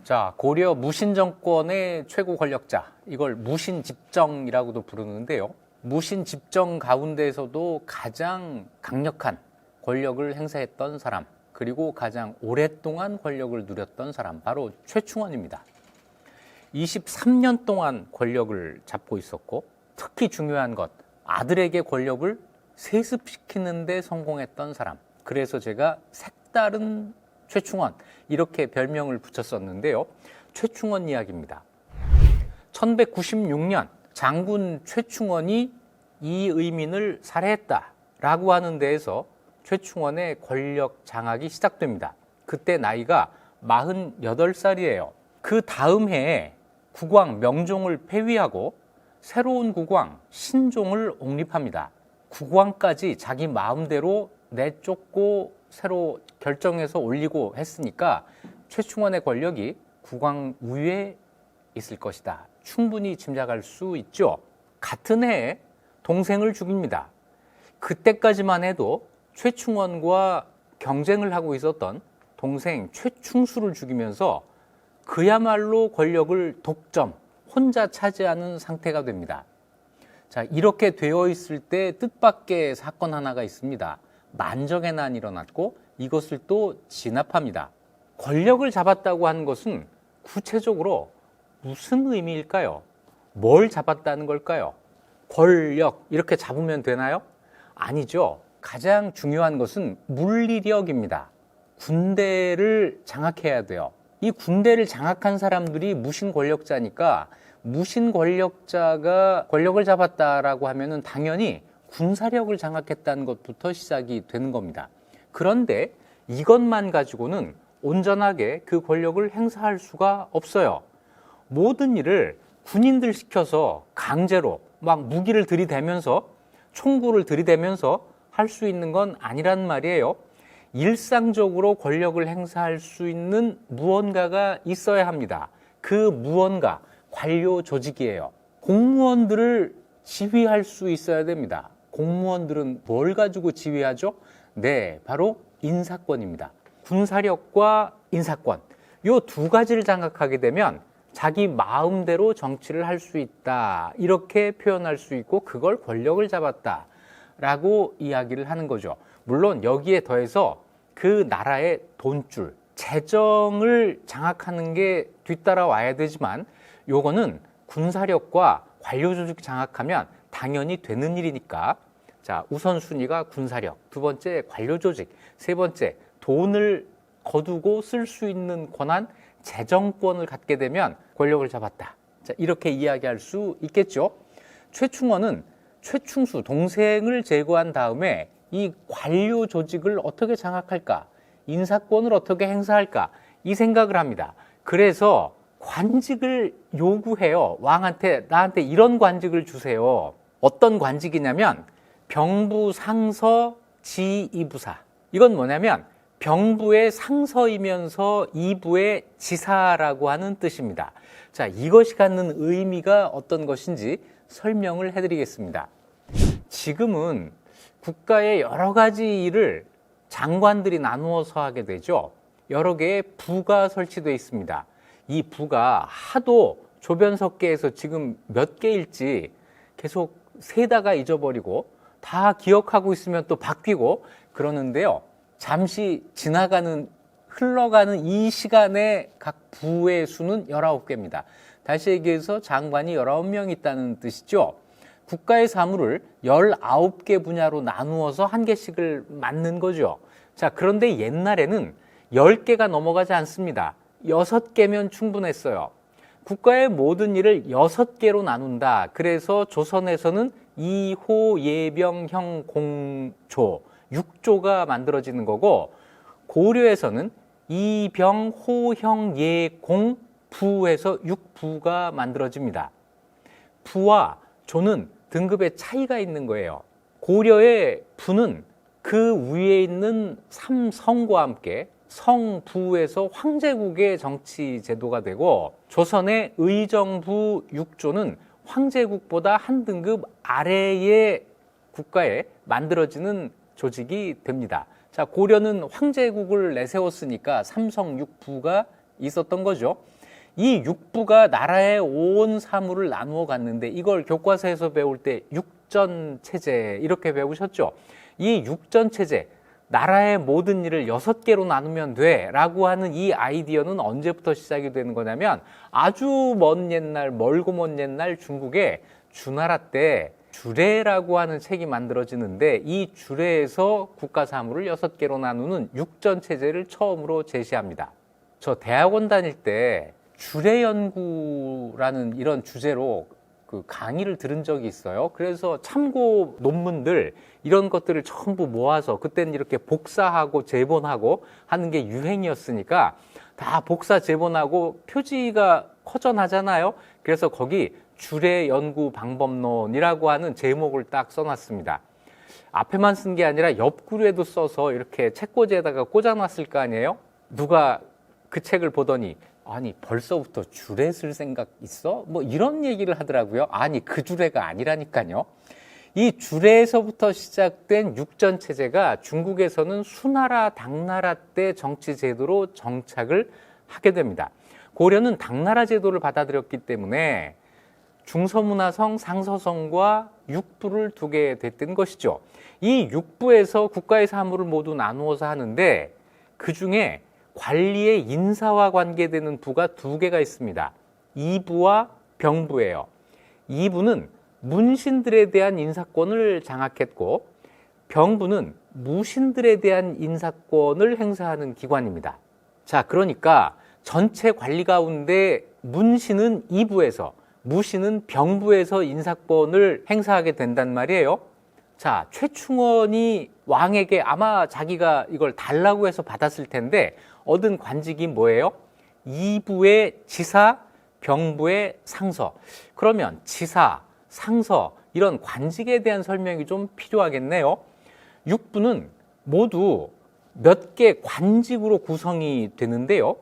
자, 고려 무신 정권의 최고 권력자, 이걸 무신집정이라고도 부르는데요. 무신집정 가운데에서도 가장 강력한 권력을 행사했던 사람, 그리고 가장 오랫동안 권력을 누렸던 사람, 바로 최충원입니다. 23년 동안 권력을 잡고 있었고, 특히 중요한 것, 아들에게 권력을 세습시키는 데 성공했던 사람. 그래서 제가 색다른 최충원, 이렇게 별명을 붙였었는데요. 최충원 이야기입니다. 1196년 장군 최충원이 이의민을 살해했다라고 하는 데에서 최충원의 권력 장악이 시작됩니다. 그때 나이가 48살이에요. 그 다음 해에 국왕 명종을 폐위하고 새로운 국왕 신종을 옹립합니다. 국왕까지 자기 마음대로 내쫓고 새로 결정해서 올리고 했으니까 최충원의 권력이 국왕 위에 있을 것이다. 충분히 짐작할 수 있죠. 같은 해에 동생을 죽입니다. 그때까지만 해도 최충원과 경쟁을 하고 있었던 동생 최충수를 죽이면서 그야말로 권력을 독점, 혼자 차지하는 상태가 됩니다. 자, 이렇게 되어 있을 때 뜻밖의 사건 하나가 있습니다. 만정의 난이 일어났고 이것을 또 진압합니다. 권력을 잡았다고 하는 것은 구체적으로 무슨 의미일까요? 뭘 잡았다는 걸까요? 권력, 이렇게 잡으면 되나요? 아니죠. 가장 중요한 것은 물리력입니다. 군대를 장악해야 돼요. 이 군대를 장악한 사람들이 무신 권력자니까 무신 권력자가 권력을 잡았다라고 하면은 당연히 군사력을 장악했다는 것부터 시작이 되는 겁니다. 그런데 이것만 가지고는 온전하게 그 권력을 행사할 수가 없어요. 모든 일을 군인들 시켜서 강제로 막 무기를 들이대면서 총구를 들이대면서 할 수 있는 건 아니란 말이에요. 일상적으로 권력을 행사할 수 있는 무언가가 있어야 합니다. 그 무언가, 관료 조직이에요. 공무원들을 지휘할 수 있어야 됩니다. 공무원들은 뭘 가지고 지휘하죠? 네, 바로 인사권입니다. 군사력과 인사권, 이 두 가지를 장악하게 되면 자기 마음대로 정치를 할 수 있다, 이렇게 표현할 수 있고 그걸 권력을 잡았다 라고 이야기를 하는 거죠. 물론 여기에 더해서 그 나라의 돈줄, 재정을 장악하는 게 뒤따라 와야 되지만 요거는 군사력과 관료 조직 장악하면 당연히 되는 일이니까, 자, 우선순위가 군사력, 두 번째 관료 조직, 세 번째 돈을 거두고 쓸 수 있는 권한, 재정권을 갖게 되면 권력을 잡았다. 자, 이렇게 이야기할 수 있겠죠. 최충원은 최충수 동생을 제거한 다음에 이 관료 조직을 어떻게 장악할까, 인사권을 어떻게 행사할까, 이 생각을 합니다. 그래서 관직을 요구해요. 왕한테 나한테 이런 관직을 주세요. 어떤 관직이냐면 병부상서 지2부사. 이건 뭐냐면 병부의 상서이면서 2부의 지사라고 하는 뜻입니다. 자, 이것이 갖는 의미가 어떤 것인지 설명을 해드리겠습니다. 지금은 국가의 여러 가지 일을 장관들이 나누어서 하게 되죠. 여러 개의 부가 설치되어 있습니다. 이 부가 하도 조변석계에서 지금 몇 개일지 계속 세다가 잊어버리고 다 기억하고 있으면 또 바뀌고 그러는데요. 잠시 흘러가는 이 시간에 각 부의 수는 19개입니다. 다시 얘기해서 장관이 19명 있다는 뜻이죠. 국가의 사무를 19개 분야로 나누어서 한 개씩을 맡는 거죠. 자, 그런데 옛날에는 10개가 넘어가지 않습니다. 6개면 충분했어요. 국가의 모든 일을 6개로 나눈다. 그래서 조선에서는 이호, 예병, 형, 공조, 6조가 만들어지는 거고, 고려에서는 이병, 호, 형, 예, 공, 부에서 6부가 만들어집니다. 부와 조는 등급의 차이가 있는 거예요. 고려의 부는 그 위에 있는 삼성과 함께 성부에서 황제국의 정치 제도가 되고, 조선의 의정부 6조는 황제국보다 한 등급 아래의 국가에 만들어지는 조직이 됩니다. 자, 고려는 황제국을 내세웠으니까 삼성 6부가 있었던 거죠. 이 육부가 나라의 온 사물을 나누어 갔는데 이걸 교과서에서 배울 때 육전체제 이렇게 배우셨죠? 이 육전체제, 나라의 모든 일을 6개로 나누면 돼 라고 하는 이 아이디어는 언제부터 시작이 되는 거냐면 아주 먼 옛날, 멀고 먼 옛날 중국의 주나라 때 주례라고 하는 책이 만들어지는데 이 주례에서 국가 사물을 6개로 나누는 육전체제를 처음으로 제시합니다. 저 대학원 다닐 때 주례연구라는 이런 주제로 그 강의를 들은 적이 있어요. 그래서 참고 논문들 이런 것들을 전부 모아서 그때는 이렇게 복사하고 재본하고 하는 게 유행이었으니까 다 복사 재본하고 표지가 허전하잖아요. 그래서 거기 주례연구방법론이라고 하는 제목을 딱 써놨습니다. 앞에만 쓴 게 아니라 옆구리에도 써서 이렇게 책꽂이에다가 꽂아놨을 거 아니에요? 누가 그 책을 보더니 아니 벌써부터 주례 쓸 생각 있어? 뭐 이런 얘기를 하더라고요. 아니 그 주례가 아니라니까요. 이 주례에서부터 시작된 육전체제가 중국에서는 수나라, 당나라 때 정치 제도로 정착을 하게 됩니다. 고려는 당나라 제도를 받아들였기 때문에 중서문화성, 상서성과 육부를 두게 됐던 것이죠. 이 육부에서 국가의 사물을 모두 나누어서 하는데 그중에 관리의 인사와 관계되는 부가 2개가 있습니다. 이부와 병부예요. 이부는 문신들에 대한 인사권을 장악했고 병부는 무신들에 대한 인사권을 행사하는 기관입니다. 자, 그러니까 전체 관리 가운데 문신은 이부에서 무신은 병부에서 인사권을 행사하게 된단 말이에요. 자, 최충원이 왕에게 아마 자기가 이걸 달라고 해서 받았을 텐데 얻은 관직이 뭐예요? 이부의 지사, 병부의 상서. 그러면 지사, 상서 이런 관직에 대한 설명이 좀 필요하겠네요. 육부는 모두 몇 개 관직으로 구성이 되는데요.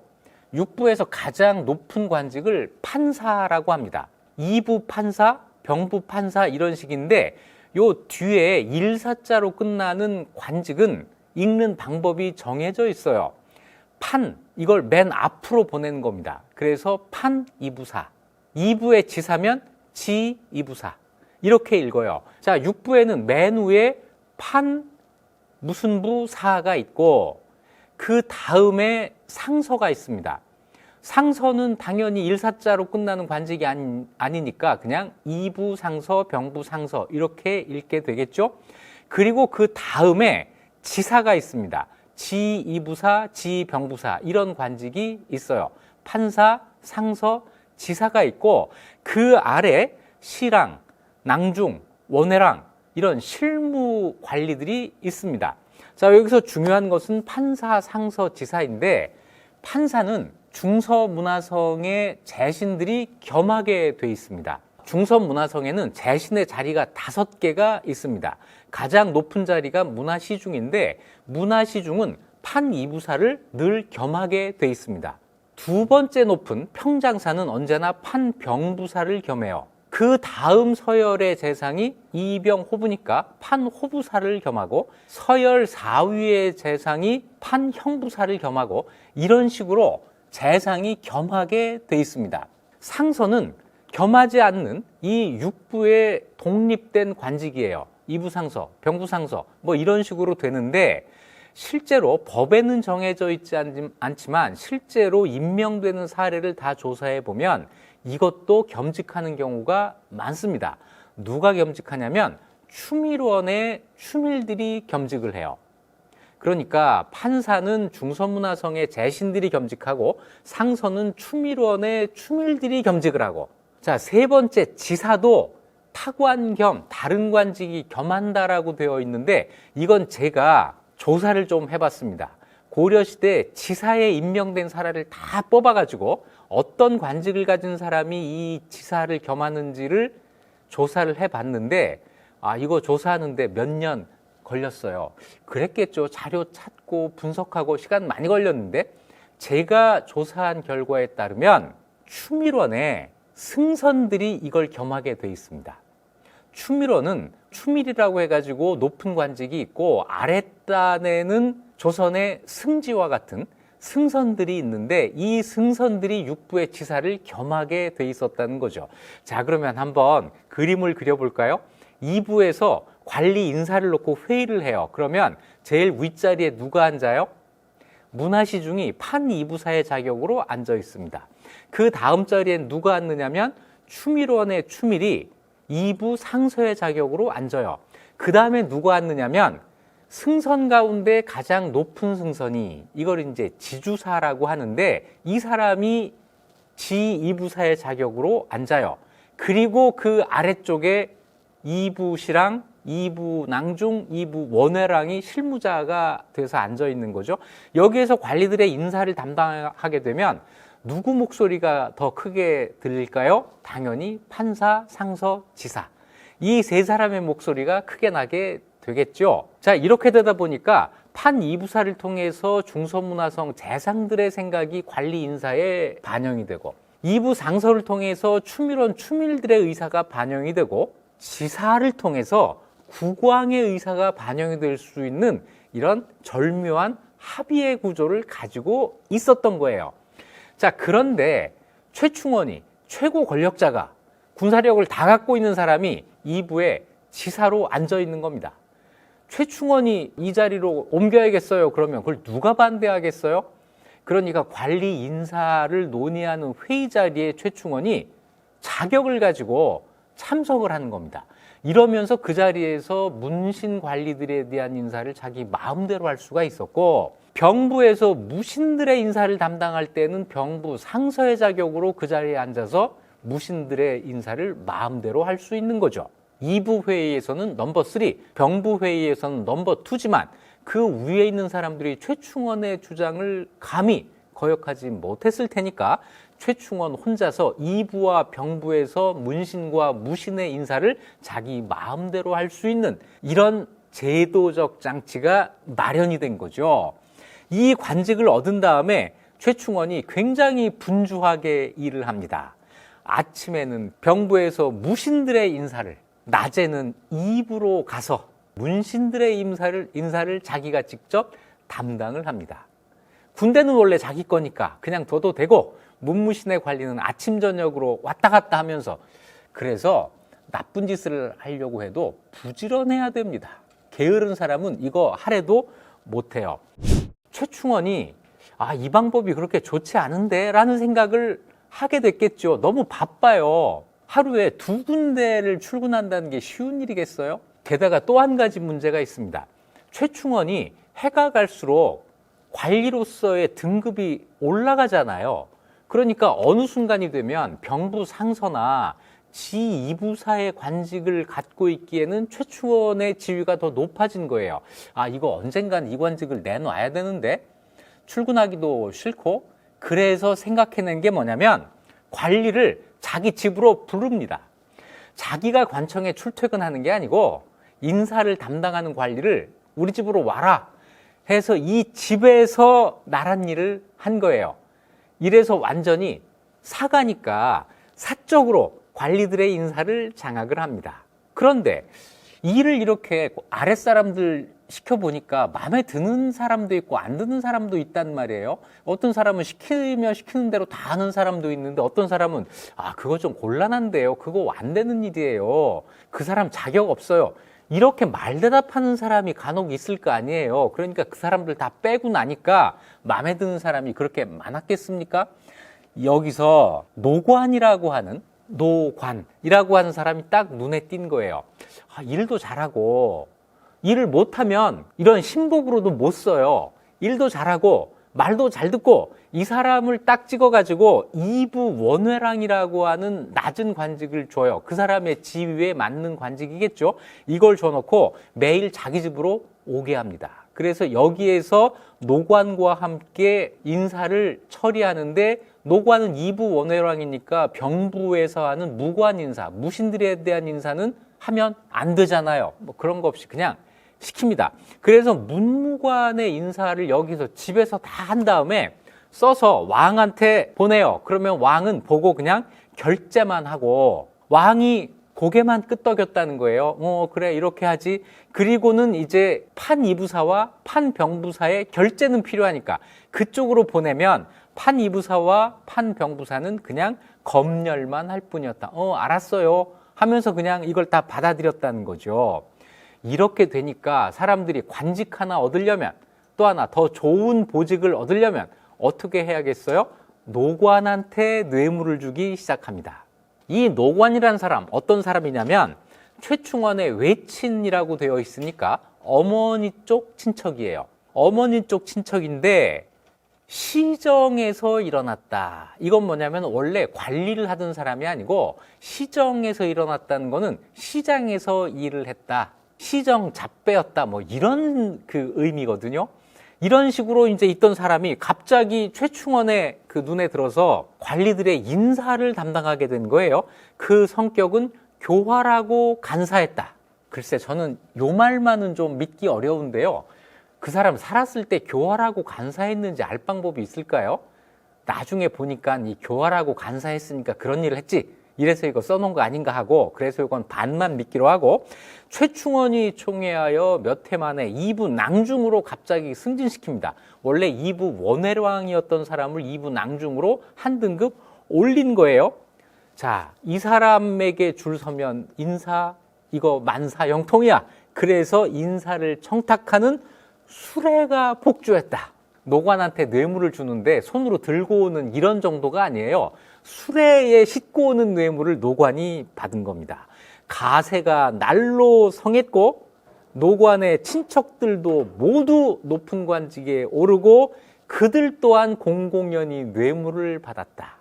육부에서 가장 높은 관직을 판사라고 합니다. 이부 판사, 병부 판사 이런 식인데 요 뒤에 일사자로 끝나는 관직은 읽는 방법이 정해져 있어요. 판, 이걸 맨 앞으로 보내는 겁니다. 그래서 판이부사. 이부의 지사면 지이부사. 이렇게 읽어요. 자, 육부에는 맨 위에 판 무슨 부 사가 있고 그 다음에 상서가 있습니다. 상서는 당연히 일사자로 끝나는 관직이 아니니까 그냥 이부 상서, 병부 상서 이렇게 읽게 되겠죠. 그리고 그 다음에 지사가 있습니다. 지이부사, 지병부사 이런 관직이 있어요. 판사, 상서, 지사가 있고 그 아래 시랑, 낭중, 원해랑 이런 실무 관리들이 있습니다. 자, 여기서 중요한 것은 판사, 상서, 지사인데 판사는 중서문화성의 재신들이 겸하게 돼 있습니다. 중서문화성에는 재신의 자리가 5개가 있습니다. 가장 높은 자리가 문화시중인데 문화시중은 판이부사를 늘 겸하게 돼 있습니다. 2번째 높은 평장사는 언제나 판병부사를 겸해요. 그 다음 서열의 재상이 이병호부니까 판호부사를 겸하고 서열 4위의 재상이 판형부사를 겸하고 이런 식으로 재상이 겸하게 돼 있습니다. 상서는 겸하지 않는 이 육부의 독립된 관직이에요. 이부상서, 병부상서 뭐 이런 식으로 되는데 실제로 법에는 정해져 있지 않지만 실제로 임명되는 사례를 다 조사해 보면 이것도 겸직하는 경우가 많습니다. 누가 겸직하냐면 추밀원의 추밀들이 겸직을 해요. 그러니까 판사는 중서문화성의 재신들이 겸직하고 상서는 추밀원의 추밀들이 겸직을 하고 자, 3번째 지사도 타관 겸 다른 관직이 겸한다라고 되어 있는데 이건 제가 조사를 좀 해봤습니다. 고려시대 지사에 임명된 사례를 다 뽑아가지고 어떤 관직을 가진 사람이 이 지사를 겸하는지를 조사를 해봤는데 이거 조사하는데 몇 년 걸렸어요. 그랬겠죠. 자료 찾고 분석하고 시간 많이 걸렸는데 제가 조사한 결과에 따르면 추밀원에 승선들이 이걸 겸하게 돼 있습니다. 추밀원은 추밀이라고 해가지고 높은 관직이 있고 아랫단에는 조선의 승지와 같은 승선들이 있는데 이 승선들이 육부의 지사를 겸하게 돼 있었다는 거죠. 자, 그러면 한번 그림을 그려볼까요? 2부에서 관리 인사를 놓고 회의를 해요. 그러면 제일 윗자리에 누가 앉아요? 문화시중이 판 2부사의 자격으로 앉아 있습니다. 그 다음 자리엔 누가 앉느냐면 추밀원의 추밀이 2부 상서의 자격으로 앉아요. 그 다음에 누가 앉느냐면 승선 가운데 가장 높은 승선이, 이걸 이제 지주사라고 하는데, 이 사람이 지2부사의 자격으로 앉아요. 그리고 그 아래쪽에 2부시랑 2부 낭중, 2부 원회랑이 실무자가 돼서 앉아 있는 거죠. 여기에서 관리들의 인사를 담당하게 되면 누구 목소리가 더 크게 들릴까요? 당연히 판사, 상서, 지사. 이 세 사람의 목소리가 크게 나게 되겠죠. 자, 이렇게 되다 보니까 판 2부사를 통해서 중서문화성 재상들의 생각이 관리 인사에 반영이 되고, 2부 상서를 통해서 추밀원 추밀들의 의사가 반영이 되고, 지사를 통해서 국왕의 의사가 반영이 될 수 있는 이런 절묘한 합의의 구조를 가지고 있었던 거예요. 자, 그런데 최충원이, 최고 권력자가, 군사력을 다 갖고 있는 사람이 2부에 지사로 앉아 있는 겁니다. 최충원이 이 자리로 옮겨야겠어요. 그러면 그걸 누가 반대하겠어요? 그러니까 관리 인사를 논의하는 회의 자리에 최충원이 자격을 가지고 참석을 하는 겁니다. 이러면서 그 자리에서 문신 관리들에 대한 인사를 자기 마음대로 할 수가 있었고, 병부에서 무신들의 인사를 담당할 때는 병부 상서의 자격으로 그 자리에 앉아서 무신들의 인사를 마음대로 할 수 있는 거죠. 2부 회의에서는 넘버 3, 병부 회의에서는 넘버 2지만 그 위에 있는 사람들이 최충원의 주장을 감히 거역하지 못했을 테니까 최충원 혼자서 2부와 병부에서 문신과 무신의 인사를 자기 마음대로 할 수 있는 이런 제도적 장치가 마련이 된 거죠. 이 관직을 얻은 다음에 최충원이 굉장히 분주하게 일을 합니다. 아침에는 병부에서 무신들의 인사를, 낮에는 2부로 가서 문신들의 인사를 자기가 직접 담당을 합니다. 군대는 원래 자기 거니까 그냥 둬도 되고, 문무신의 관리는 아침 저녁으로 왔다 갔다 하면서, 그래서 나쁜 짓을 하려고 해도 부지런해야 됩니다. 게으른 사람은 이거 하래도 못해요. 최충원이 이 방법이 그렇게 좋지 않은데 라는 생각을 하게 됐겠죠. 너무 바빠요. 하루에 2군데를 출근한다는 게 쉬운 일이겠어요? 게다가 또 한 가지 문제가 있습니다. 최충원이 해가 갈수록 관리로서의 등급이 올라가잖아요. 그러니까 어느 순간이 되면 병부 상서나 지2부사의 관직을 갖고 있기에는 최충원의 지위가 더 높아진 거예요. 이거 언젠간 이 관직을 내놔야 되는데 출근하기도 싫고, 그래서 생각해낸 게 뭐냐면 관리를 자기 집으로 부릅니다. 자기가 관청에 출퇴근하는 게 아니고 인사를 담당하는 관리를 우리 집으로 와라 해서 이 집에서 나란 일을 한 거예요. 이래서 완전히 사가니까 사적으로 관리들의 인사를 장악을 합니다. 그런데 일을 이렇게 아랫사람들 시켜보니까 마음에 드는 사람도 있고 안 드는 사람도 있단 말이에요. 어떤 사람은 시키면 시키는 대로 다 하는 사람도 있는데, 어떤 사람은 그거 좀 곤란한데요, 그거 안 되는 일이에요, 그 사람 자격 없어요, 이렇게 말대답하는 사람이 간혹 있을 거 아니에요. 그러니까 그 사람들 다 빼고 나니까 마음에 드는 사람이 그렇게 많았겠습니까? 여기서 노관이라고 하는 사람이 딱 눈에 띈 거예요. 일도 잘하고, 일을 못하면 이런 신복으로도 못 써요. 일도 잘하고 말도 잘 듣고, 이 사람을 딱 찍어가지고 2부 원회랑이라고 하는 낮은 관직을 줘요. 그 사람의 지위에 맞는 관직이겠죠. 이걸 줘놓고 매일 자기 집으로 오게 합니다. 그래서 여기에서 노관과 함께 인사를 처리하는데, 노관은 2부 원회랑이니까 병부에서 하는 무관 인사, 무신들에 대한 인사는 하면 안 되잖아요. 그런 거 없이 그냥 시킵니다. 그래서 문무관의 인사를 여기서 집에서 다 한 다음에 써서 왕한테 보내요. 그러면 왕은 보고 그냥 결재만 하고, 왕이 고개만 끄덕였다는 거예요. 그래, 이렇게 하지. 그리고는 이제 판이부사와 판병부사의 결재는 필요하니까 그쪽으로 보내면 판이부사와 판병부사는 그냥 검열만 할 뿐이었다. 알았어요 하면서 그냥 이걸 다 받아들였다는 거죠. 이렇게 되니까 사람들이 관직 하나 얻으려면, 또 하나 더 좋은 보직을 얻으려면 어떻게 해야겠어요? 노관한테 뇌물을 주기 시작합니다. 이 노관이라는 사람 어떤 사람이냐면 최충원의 외친이라고 되어 있으니까 어머니 쪽 친척이에요. 어머니 쪽 친척인데 시정에서 일어났다. 이건 뭐냐면 원래 관리를 하던 사람이 아니고 시정에서 일어났다는 거는 시장에서 일을 했다. 시정 잡배였다. 뭐 이런 그 의미거든요. 이런 식으로 이제 있던 사람이 갑자기 최충원의 그 눈에 들어서 관리들의 인사를 담당하게 된 거예요. 그 성격은 교활하고 간사했다. 글쎄, 저는 요 말만은 좀 믿기 어려운데요. 그 사람 살았을 때 교활하고 간사했는지 알 방법이 있을까요? 나중에 보니까 이 교활하고 간사했으니까 그런 일을 했지. 이래서 이거 써놓은 거 아닌가 하고, 그래서 이건 반만 믿기로 하고, 최충원이 총애하여 몇 해 만에 2부 낭중으로 갑자기 승진시킵니다. 원래 2부 원외왕이었던 사람을 2부 낭중으로 한 등급 올린 거예요. 자, 이 사람에게 줄 서면 인사, 이거 만사형통이야. 그래서 인사를 청탁하는 수레가 폭주했다. 노관한테 뇌물을 주는데 손으로 들고 오는 이런 정도가 아니에요. 수레에 싣고 오는 뇌물을 노관이 받은 겁니다. 가세가 날로 성했고 노관의 친척들도 모두 높은 관직에 오르고 그들 또한 공공연히 뇌물을 받았다.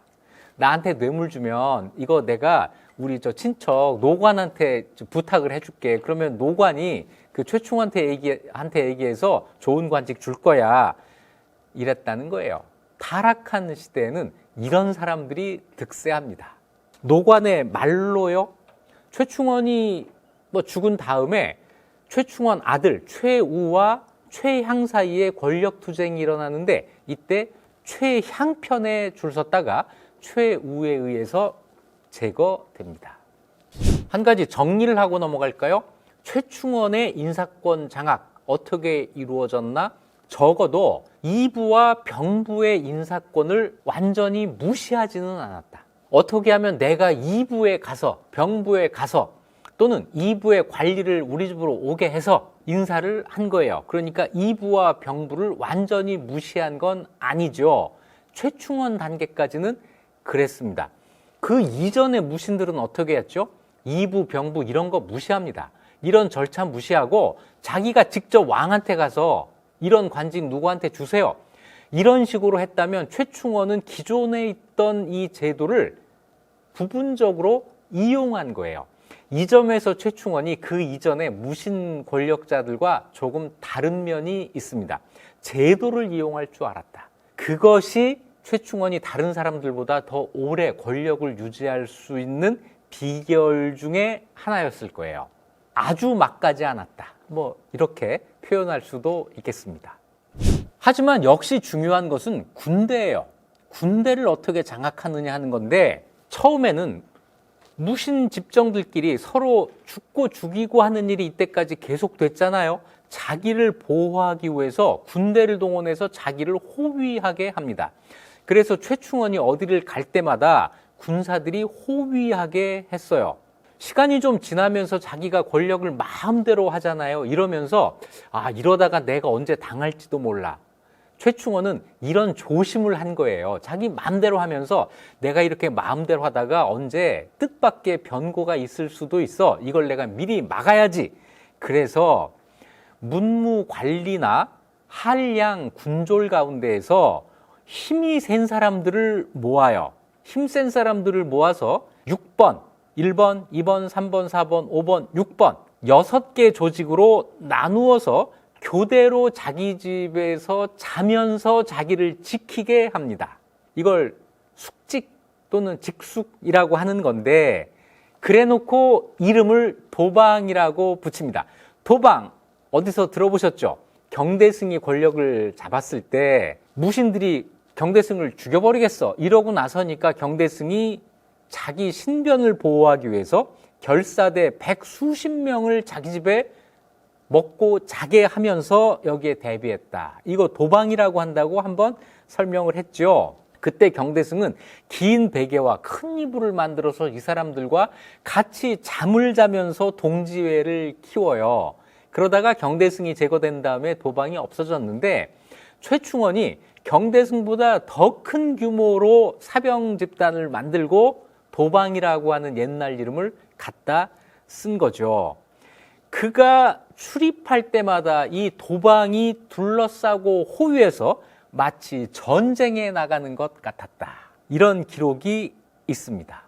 나한테 뇌물 주면 이거 내가 우리 저 친척 노관한테 부탁을 해줄게. 그러면 노관이 그 최충원한테 얘기해서 좋은 관직 줄 거야. 이랬다는 거예요. 타락한 시대에는 이런 사람들이 득세합니다. 노관의 말로요. 최충원이 뭐 죽은 다음에 최충원 아들 최우와 최향 사이에 권력 투쟁이 일어나는데 이때 최향 편에 줄 섰다가 최우에 의해서 제거됩니다. 한 가지 정리를 하고 넘어갈까요? 최충원의 인사권 장악 어떻게 이루어졌나? 적어도 이부와 병부의 인사권을 완전히 무시하지는 않았다. 어떻게 하면 내가 이부에 가서 병부에 가서 또는 이부의 관리를 우리 집으로 오게 해서 인사를 한 거예요. 그러니까 이부와 병부를 완전히 무시한 건 아니죠. 최충원 단계까지는 그랬습니다. 그 이전의 무신들은 어떻게 했죠? 이부, 병부 이런 거 무시합니다. 이런 절차 무시하고 자기가 직접 왕한테 가서 이런 관직 누구한테 주세요. 이런 식으로 했다면 최충원은 기존에 있던 이 제도를 부분적으로 이용한 거예요. 이 점에서 최충원이 그 이전의 무신 권력자들과 조금 다른 면이 있습니다. 제도를 이용할 줄 알았다. 그것이 최충원이 다른 사람들보다 더 오래 권력을 유지할 수 있는 비결 중에 하나였을 거예요. 아주 막가지 않았다. 뭐 이렇게 표현할 수도 있겠습니다. 하지만 역시 중요한 것은 군대예요. 군대를 어떻게 장악하느냐 하는 건데 처음에는 무신 집정들끼리 서로 죽고 죽이고 하는 일이 이때까지 계속됐잖아요. 자기를 보호하기 위해서 군대를 동원해서 자기를 호위하게 합니다. 그래서 최충원이 어디를 갈 때마다 군사들이 호위하게 했어요. 시간이 좀 지나면서 자기가 권력을 마음대로 하잖아요. 이러면서 이러다가 내가 언제 당할지도 몰라. 최충원은 이런 조심을 한 거예요. 자기 마음대로 하면서 내가 이렇게 마음대로 하다가 언제 뜻밖의 변고가 있을 수도 있어. 이걸 내가 미리 막아야지. 그래서 문무 관리나 한량 군졸 가운데에서 힘이 센 사람들을 모아요. 힘센 사람들을 모아서 6번, 1번, 2번, 3번, 4번, 5번, 6번 6개 조직으로 나누어서 교대로 자기 집에서 자면서 자기를 지키게 합니다. 이걸 숙직 또는 직숙이라고 하는 건데 그래놓고 이름을 도방이라고 붙입니다. 도방 어디서 들어보셨죠? 경대승이 권력을 잡았을 때 무신들이 경대승을 죽여버리겠어 이러고 나서니까 경대승이 자기 신변을 보호하기 위해서 결사대 100수십 명을 자기 집에 먹고 자게 하면서 여기에 대비했다. 이거 도방이라고 한다고 한번 설명을 했죠. 그때 경대승은 긴 베개와 큰 이불을 만들어서 이 사람들과 같이 잠을 자면서 동지회를 키워요. 그러다가 경대승이 제거된 다음에 도방이 없어졌는데 최충원이 경대승보다 더 큰 규모로 사병 집단을 만들고 도방이라고 하는 옛날 이름을 갖다 쓴 거죠. 그가 출입할 때마다 이 도방이 둘러싸고 호위해서 마치 전쟁에 나가는 것 같았다. 이런 기록이 있습니다.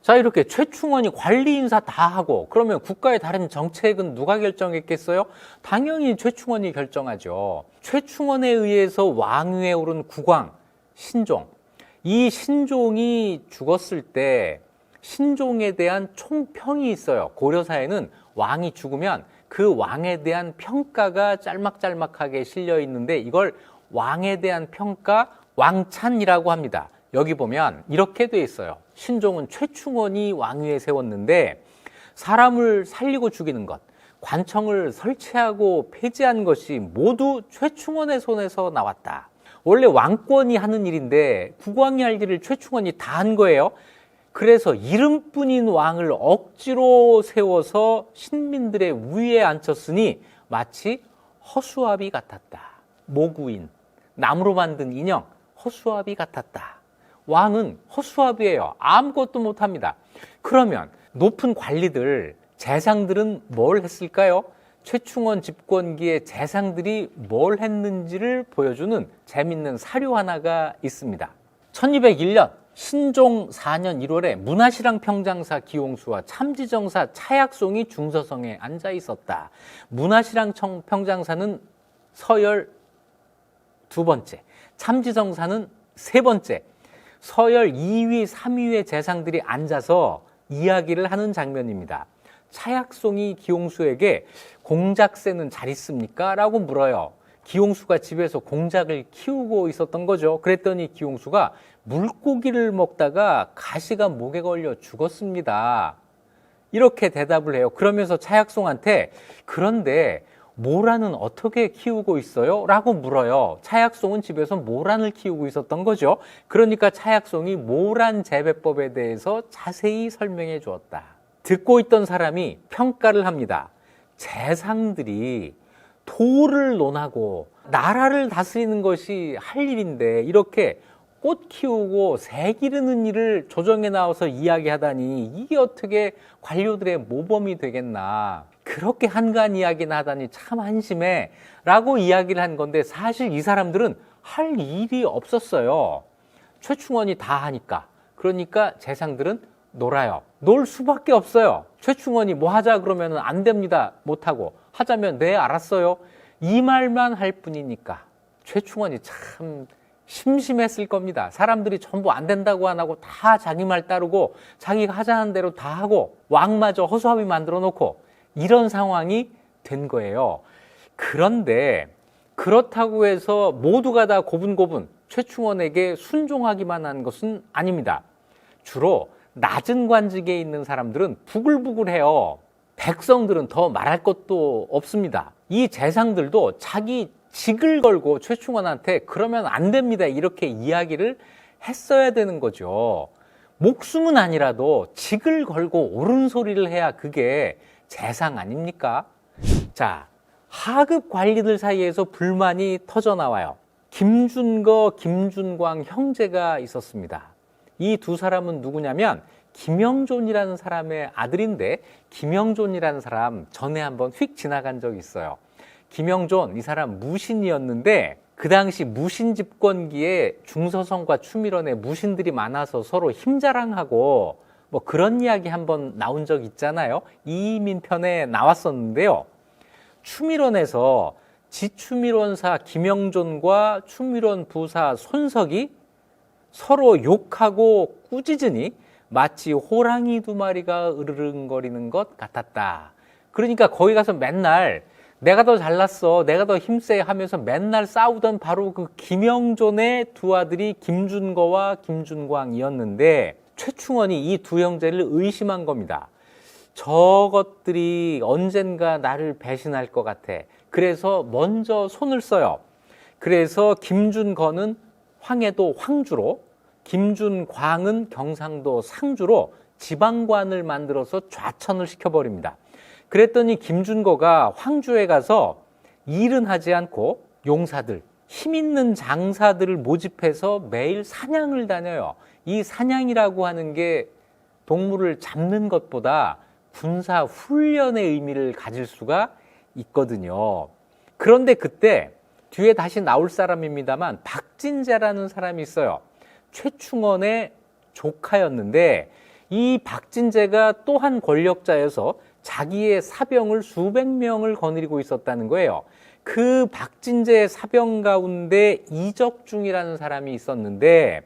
자, 이렇게 최충원이 관리 인사 다 하고 그러면 국가의 다른 정책은 누가 결정했겠어요? 당연히 최충원이 결정하죠. 최충원에 의해서 왕위에 오른 국왕 신종, 이 신종이 죽었을 때 신종에 대한 총평이 있어요. 고려사에는 왕이 죽으면 그 왕에 대한 평가가 짤막짤막하게 실려 있는데 이걸 왕에 대한 평가 왕찬이라고 합니다. 여기 보면 이렇게 돼 있어요. 신종은 최충원이 왕위에 세웠는데 사람을 살리고 죽이는 것, 관청을 설치하고 폐지한 것이 모두 최충원의 손에서 나왔다. 원래 왕권이 하는 일인데 국왕이 할 일을 최충원이 다 한 거예요. 그래서 이름뿐인 왕을 억지로 세워서 신민들의 위에 앉혔으니 마치 허수아비 같았다. 모구인, 나무로 만든 인형, 허수아비 같았다. 왕은 허수아비예요. 아무것도 못합니다. 그러면 높은 관리들, 재상들은 뭘 했을까요? 최충원 집권기에 재상들이 뭘 했는지를 보여주는 재밌는 사료 하나가 있습니다. 1201년 신종 4년 1월에 문화실랑 평장사 기용수와 참지정사 차약송이 중서성에 앉아 있었다. 문화실랑 평장사는 서열 2번째, 참지정사는 3번째, 서열 2위, 3위의 재상들이 앉아서 이야기를 하는 장면입니다. 차약송이 기용수에게 공작새는 잘 있습니까? 라고 물어요. 기용수가 집에서 공작을 키우고 있었던 거죠. 그랬더니 기용수가 물고기를 먹다가 가시가 목에 걸려 죽었습니다. 이렇게 대답을 해요. 그러면서 차약송한테 그런데 모란은 어떻게 키우고 있어요? 라고 물어요. 차약송은 집에서 모란을 키우고 있었던 거죠. 그러니까 차약송이 모란 재배법에 대해서 자세히 설명해 주었다. 듣고 있던 사람이 평가를 합니다. 재상들이 도를 논하고 나라를 다스리는 것이 할 일인데 이렇게 꽃 키우고 새 기르는 일을 조정에 나와서 이야기하다니 이게 어떻게 관료들의 모범이 되겠나. 그렇게 한가한 이야기는 하다니 참 한심해 라고 이야기를 한 건데 사실 이 사람들은 할 일이 없었어요. 최충원이 다 하니까. 그러니까 재상들은 놀아요. 놀 수밖에 없어요. 최충원이 뭐 하자 그러면 안 됩니다. 못하고. 하자면 네 알았어요. 이 말만 할 뿐이니까. 최충원이 참 심심했을 겁니다. 사람들이 전부 안 된다고 안 하고 다 자기 말 따르고 자기가 하자는 대로 다 하고 왕마저 허수아비 만들어 놓고 이런 상황이 된 거예요. 그런데 그렇다고 해서 모두가 다 고분고분 최충원에게 순종하기만 한 것은 아닙니다. 주로 낮은 관직에 있는 사람들은 부글부글해요. 백성들은 더 말할 것도 없습니다. 이 재상들도 자기 직을 걸고 최충원한테 그러면 안 됩니다. 이렇게 이야기를 했어야 되는 거죠. 목숨은 아니라도 직을 걸고 옳은 소리를 해야 그게 재상 아닙니까? 자, 하급 관리들 사이에서 불만이 터져나와요. 김준거, 김준광 형제가 있었습니다. 이 두 사람은 누구냐면 김영존이라는 사람의 아들인데 김영존이라는 사람 전에 한번 휙 지나간 적이 있어요. 김영존 이 사람 무신이었는데 그 당시 무신 집권기에 중서성과 추밀원에 무신들이 많아서 서로 힘자랑하고 뭐 그런 이야기 한번 나온 적 있잖아요. 이민 편에 나왔었는데요. 추밀원에서 지추밀원사 김영존과 추밀원 부사 손석이 서로 욕하고 꾸짖으니 마치 호랑이 두 마리가 으르릉거리는 것 같았다. 그러니까 거기 가서 맨날 내가 더 잘났어, 내가 더 힘세 하면서 맨날 싸우던 바로 그 김영존의 두 아들이 김준거와 김준광이었는데 최충원이 이 두 형제를 의심한 겁니다. 저것들이 언젠가 나를 배신할 것 같아. 그래서 먼저 손을 써요. 그래서 김준거는 황해도 황주로, 김준광은 경상도 상주로 지방관을 만들어서 좌천을 시켜버립니다. 그랬더니 김준거가 황주에 가서 일은 하지 않고 용사들, 힘 있는 장사들을 모집해서 매일 사냥을 다녀요. 이 사냥이라고 하는 게 동물을 잡는 것보다 군사 훈련의 의미를 가질 수가 있거든요. 그런데 그때 뒤에 다시 나올 사람입니다만 박진재라는 사람이 있어요. 최충원의 조카였는데 이 박진재가 또한 권력자여서 자기의 사병을 수백 명을 거느리고 있었다는 거예요. 그 박진재의 사병 가운데 이적중이라는 사람이 있었는데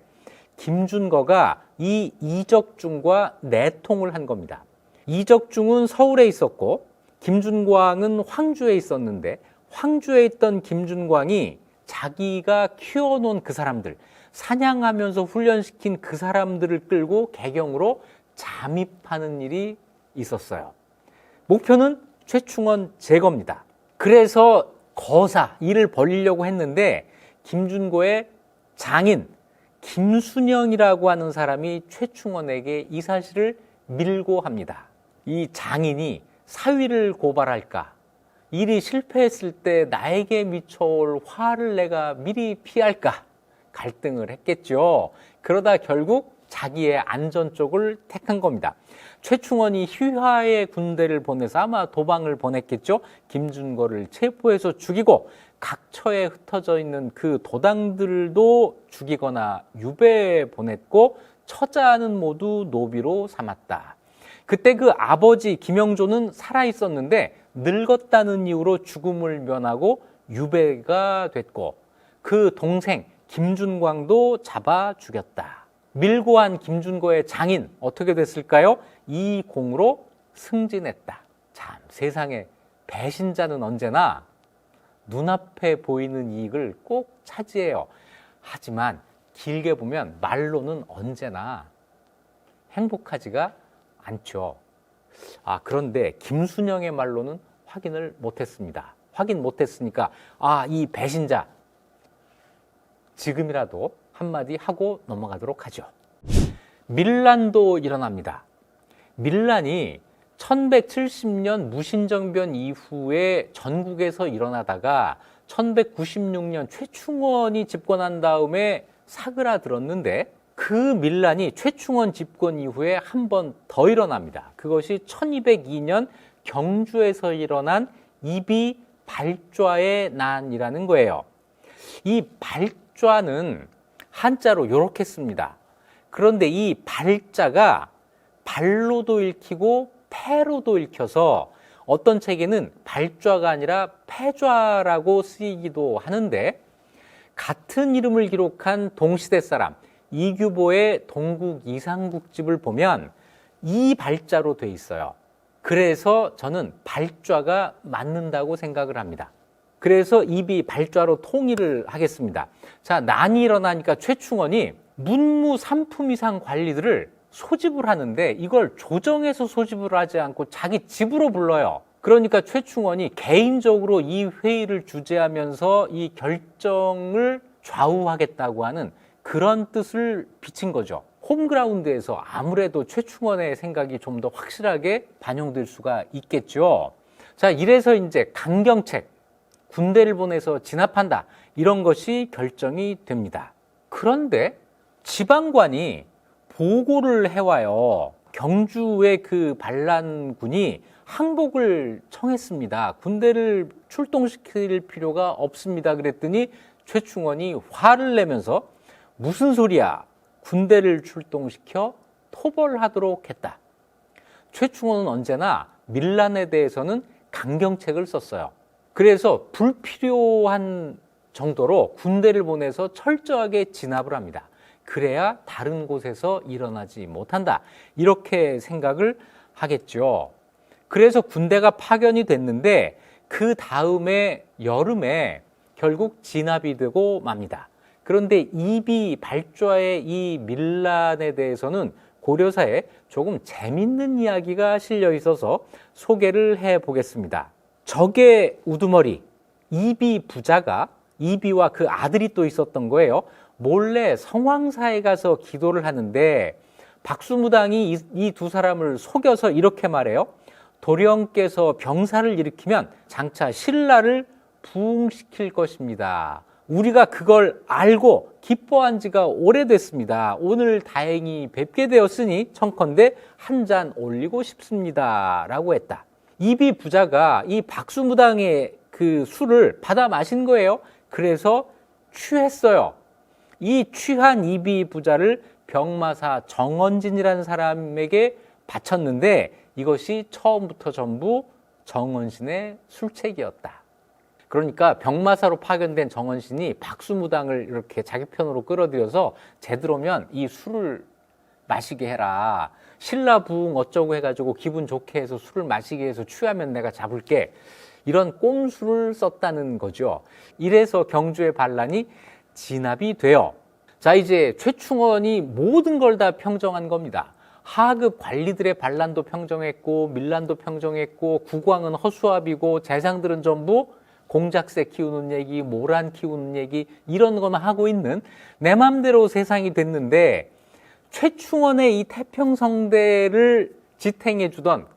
김준거가 이 이적중과 내통을 한 겁니다. 이적중은 서울에 있었고 김준광은 황주에 있었는데 황주에 있던 김준광이 자기가 키워놓은 그 사람들, 사냥하면서 훈련시킨 그 사람들을 끌고 개경으로 잠입하는 일이 있었어요. 목표는 최충원 제거입니다. 그래서 거사, 일을 벌이려고 했는데 김준거의 장인 김순영이라고 하는 사람이 최충원에게 이 사실을 밀고 합니다. 이 장인이 사위를 고발할까? 일이 실패했을 때 나에게 미쳐올 화를 내가 미리 피할까? 갈등을 했겠죠. 그러다 결국 자기의 안전 쪽을 택한 겁니다. 최충원이 휘하에 군대를 보내서 아마 도방을 보냈겠죠. 김준거를 체포해서 죽이고 각처에 흩어져 있는 그 도당들도 죽이거나 유배에 보냈고 처자는 모두 노비로 삼았다. 그때 그 아버지 김영조는 살아 있었는데 늙었다는 이유로 죽음을 면하고 유배가 됐고 그 동생 김준광도 잡아 죽였다. 밀고 한 김준거의 장인 어떻게 됐을까요? 이 공으로 승진했다. 참 세상에 배신자는 언제나 눈앞에 보이는 이익을 꼭 차지해요. 하지만 길게 보면 말로는 언제나 행복하지가 않죠. 그런데 김순영의 말로는 확인을 못했습니다. 확인 못했으니까 이 배신자 지금이라도 한마디 하고 넘어가도록 하죠. 밀란도 일어납니다. 밀란이 1170년 무신정변 이후에 전국에서 일어나다가 1196년 최충원이 집권한 다음에 사그라들었는데 그 밀란이 최충원 집권 이후에 한 번 더 일어납니다. 그것이 1202년 경주에서 일어난 이비 발좌의 난이라는 거예요. 이 발좌는 한자로 이렇게 씁니다. 그런데 이 발자가 발로도 읽히고 패로도 읽혀서 어떤 책에는 발좌가 아니라 패좌라고 쓰이기도 하는데 같은 이름을 기록한 동시대 사람 이규보의 동국 이상국집을 보면 이 발자로 돼 있어요. 그래서 저는 발좌가 맞는다고 생각을 합니다. 그래서 입이 발좌로 통일을 하겠습니다. 자, 난이 일어나니까 최충원이 문무 3품 이상 관리들을 소집을 하는데 이걸 조정해서 소집을 하지 않고 자기 집으로 불러요. 그러니까 최충원이 개인적으로 이 회의를 주재하면서 이 결정을 좌우하겠다고 하는 그런 뜻을 비친 거죠. 홈그라운드에서 아무래도 최충원의 생각이 좀 더 확실하게 반영될 수가 있겠죠. 자, 이래서 이제 강경책, 군대를 보내서 진압한다, 이런 것이 결정이 됩니다. 그런데 지방관이 보고를 해와요. 경주의 그 반란군이 항복을 청했습니다. 군대를 출동시킬 필요가 없습니다. 그랬더니 최충원이 화를 내면서 무슨 소리야? 군대를 출동시켜 토벌하도록 했다. 최충원은 언제나 밀란에 대해서는 강경책을 썼어요. 그래서 불필요한 정도로 군대를 보내서 철저하게 진압을 합니다. 그래야 다른 곳에서 일어나지 못한다, 이렇게 생각을 하겠죠. 그래서 군대가 파견이 됐는데 그 다음에 여름에 결국 진압이 되고 맙니다. 그런데 이비 발좌의 이 밀란에 대해서는 고려사에 조금 재밌는 이야기가 실려 있어서 소개를 해 보겠습니다. 적의 우두머리 이비 부자가, 이비와 그 아들이 또 있었던 거예요. 몰래 성황사에 가서 기도를 하는데 박수무당이 이 두 사람을 속여서 이렇게 말해요. 도령께서 병사를 일으키면 장차 신라를 부흥시킬 것입니다. 우리가 그걸 알고 기뻐한 지가 오래됐습니다. 오늘 다행히 뵙게 되었으니 청컨대 한 잔 올리고 싶습니다. 라고 했다. 이비 부자가 이 박수무당의 그 술을 받아 마신 거예요. 그래서 취했어요. 이 취한 이비 부자를 병마사 정원진이라는 사람에게 바쳤는데 이것이 처음부터 전부 정원신의 술책이었다. 그러니까 병마사로 파견된 정원신이 박수무당을 이렇게 자기 편으로 끌어들여서 제대로면 이 술을 마시게 해라. 신라 부흥 어쩌고 해가지고 기분 좋게 해서 술을 마시게 해서 취하면 내가 잡을게. 이런 꼼수를 썼다는 거죠. 이래서 경주의 반란이 진압이 돼요. 자, 이제 최충원이 모든 걸 다 평정한 겁니다. 하급 관리들의 반란도 평정했고 밀란도 평정했고 국왕은 허수아비고 재상들은 전부 공작새 키우는 얘기, 모란 키우는 얘기 이런 것만 하고 있는 내 맘대로 세상이 됐는데 최충원의 이 태평성대를 지탱해 주던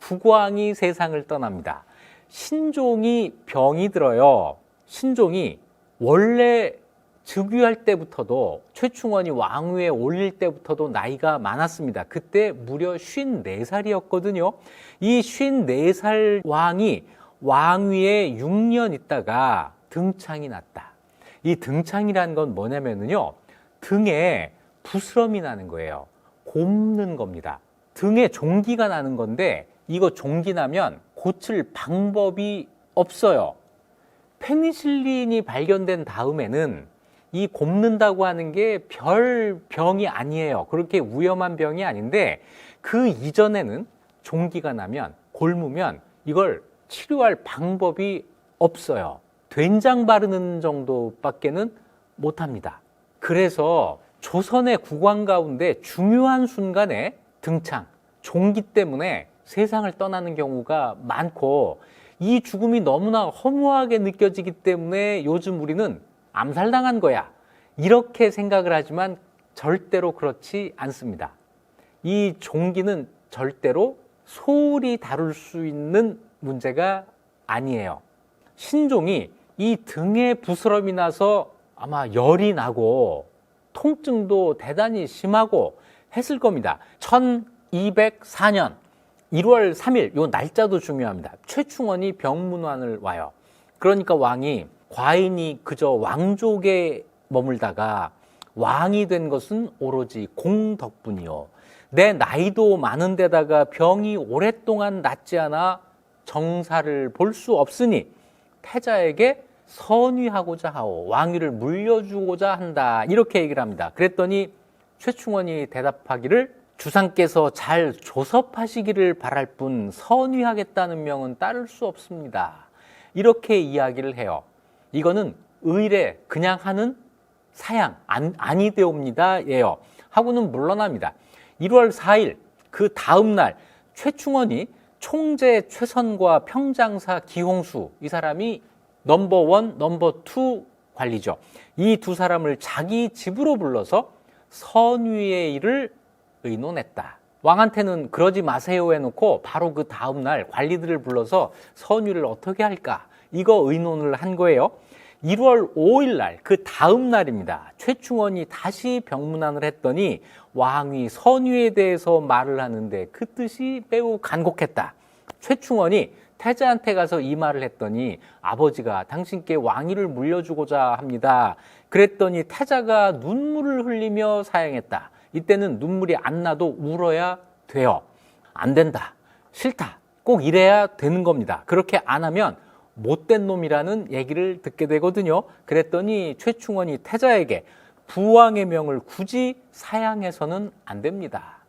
국왕이 세상을 떠납니다. 신종이 병이 들어요. 신종이 원래 즉위할 때부터도 최충원이 왕위에 올릴 때부터도 나이가 많았습니다. 그때 무려 54살이었거든요. 이 54살 왕이 왕위에 6년 있다가 등창이 났다. 이 등창이라는 건 뭐냐면요. 등에 부스럼이 나는 거예요. 곪는 겁니다. 등에 종기가 나는 건데 이거 종기 나면 고칠 방법이 없어요. 페니실린이 발견된 다음에는 이 곪는다고 하는 게 별 병이 아니에요. 그렇게 위험한 병이 아닌데 그 이전에는 종기가 나면 곪으면 이걸 치료할 방법이 없어요. 된장 바르는 정도밖에는 못합니다. 그래서 조선의 국왕 가운데 중요한 순간에 등창, 종기 때문에 세상을 떠나는 경우가 많고 이 죽음이 너무나 허무하게 느껴지기 때문에 요즘 우리는 암살당한 거야. 이렇게 생각을 하지만 절대로 그렇지 않습니다. 이 종기는 절대로 소울이 다룰 수 있는 문제가 아니에요. 신종이 이 등에 부스럼이 나서 아마 열이 나고 통증도 대단히 심하고 했을 겁니다. 1204년 1월 3일, 요 날짜도 중요합니다. 최충원이 병문안을 와요. 그러니까 왕이 과인이 그저 왕족에 머물다가 왕이 된 것은 오로지 공 덕분이요. 내 나이도 많은데다가 병이 오랫동안 낫지 않아 정사를 볼 수 없으니 태자에게 선위하고자 하오. 왕위를 물려주고자 한다. 이렇게 얘기를 합니다. 그랬더니 최충원이 대답하기를 주상께서 잘 조섭하시기를 바랄 뿐 선위하겠다는 명은 따를 수 없습니다. 이렇게 이야기를 해요. 이거는 의례 그냥 하는 사양 아니되옵니다 예요. 하고는 물러납니다. 1월 4일 그 다음 날 최충원이 총재 최선과 평장사 기홍수 이 사람이 넘버1, 넘버2 관리죠. 이 두 사람을 자기 집으로 불러서 선위의 일을 의논했다. 왕한테는 그러지 마세요 해놓고 바로 그 다음 날 관리들을 불러서 선위를 어떻게 할까 이거 의논을 한 거예요. 1월 5일 날 그 다음 날입니다. 최충원이 다시 병문안을 했더니 왕이 선위에 대해서 말을 하는데 그 뜻이 매우 간곡했다. 최충원이 태자한테 가서 이 말을 했더니 아버지가 당신께 왕위를 물려주고자 합니다. 그랬더니 태자가 눈물을 흘리며 사양했다. 이때는 눈물이 안 나도 울어야 돼요. 안 된다. 싫다. 꼭 이래야 되는 겁니다. 그렇게 안 하면 못된 놈이라는 얘기를 듣게 되거든요. 그랬더니 최충원이 태자에게 부왕의 명을 굳이 사양해서는 안 됩니다.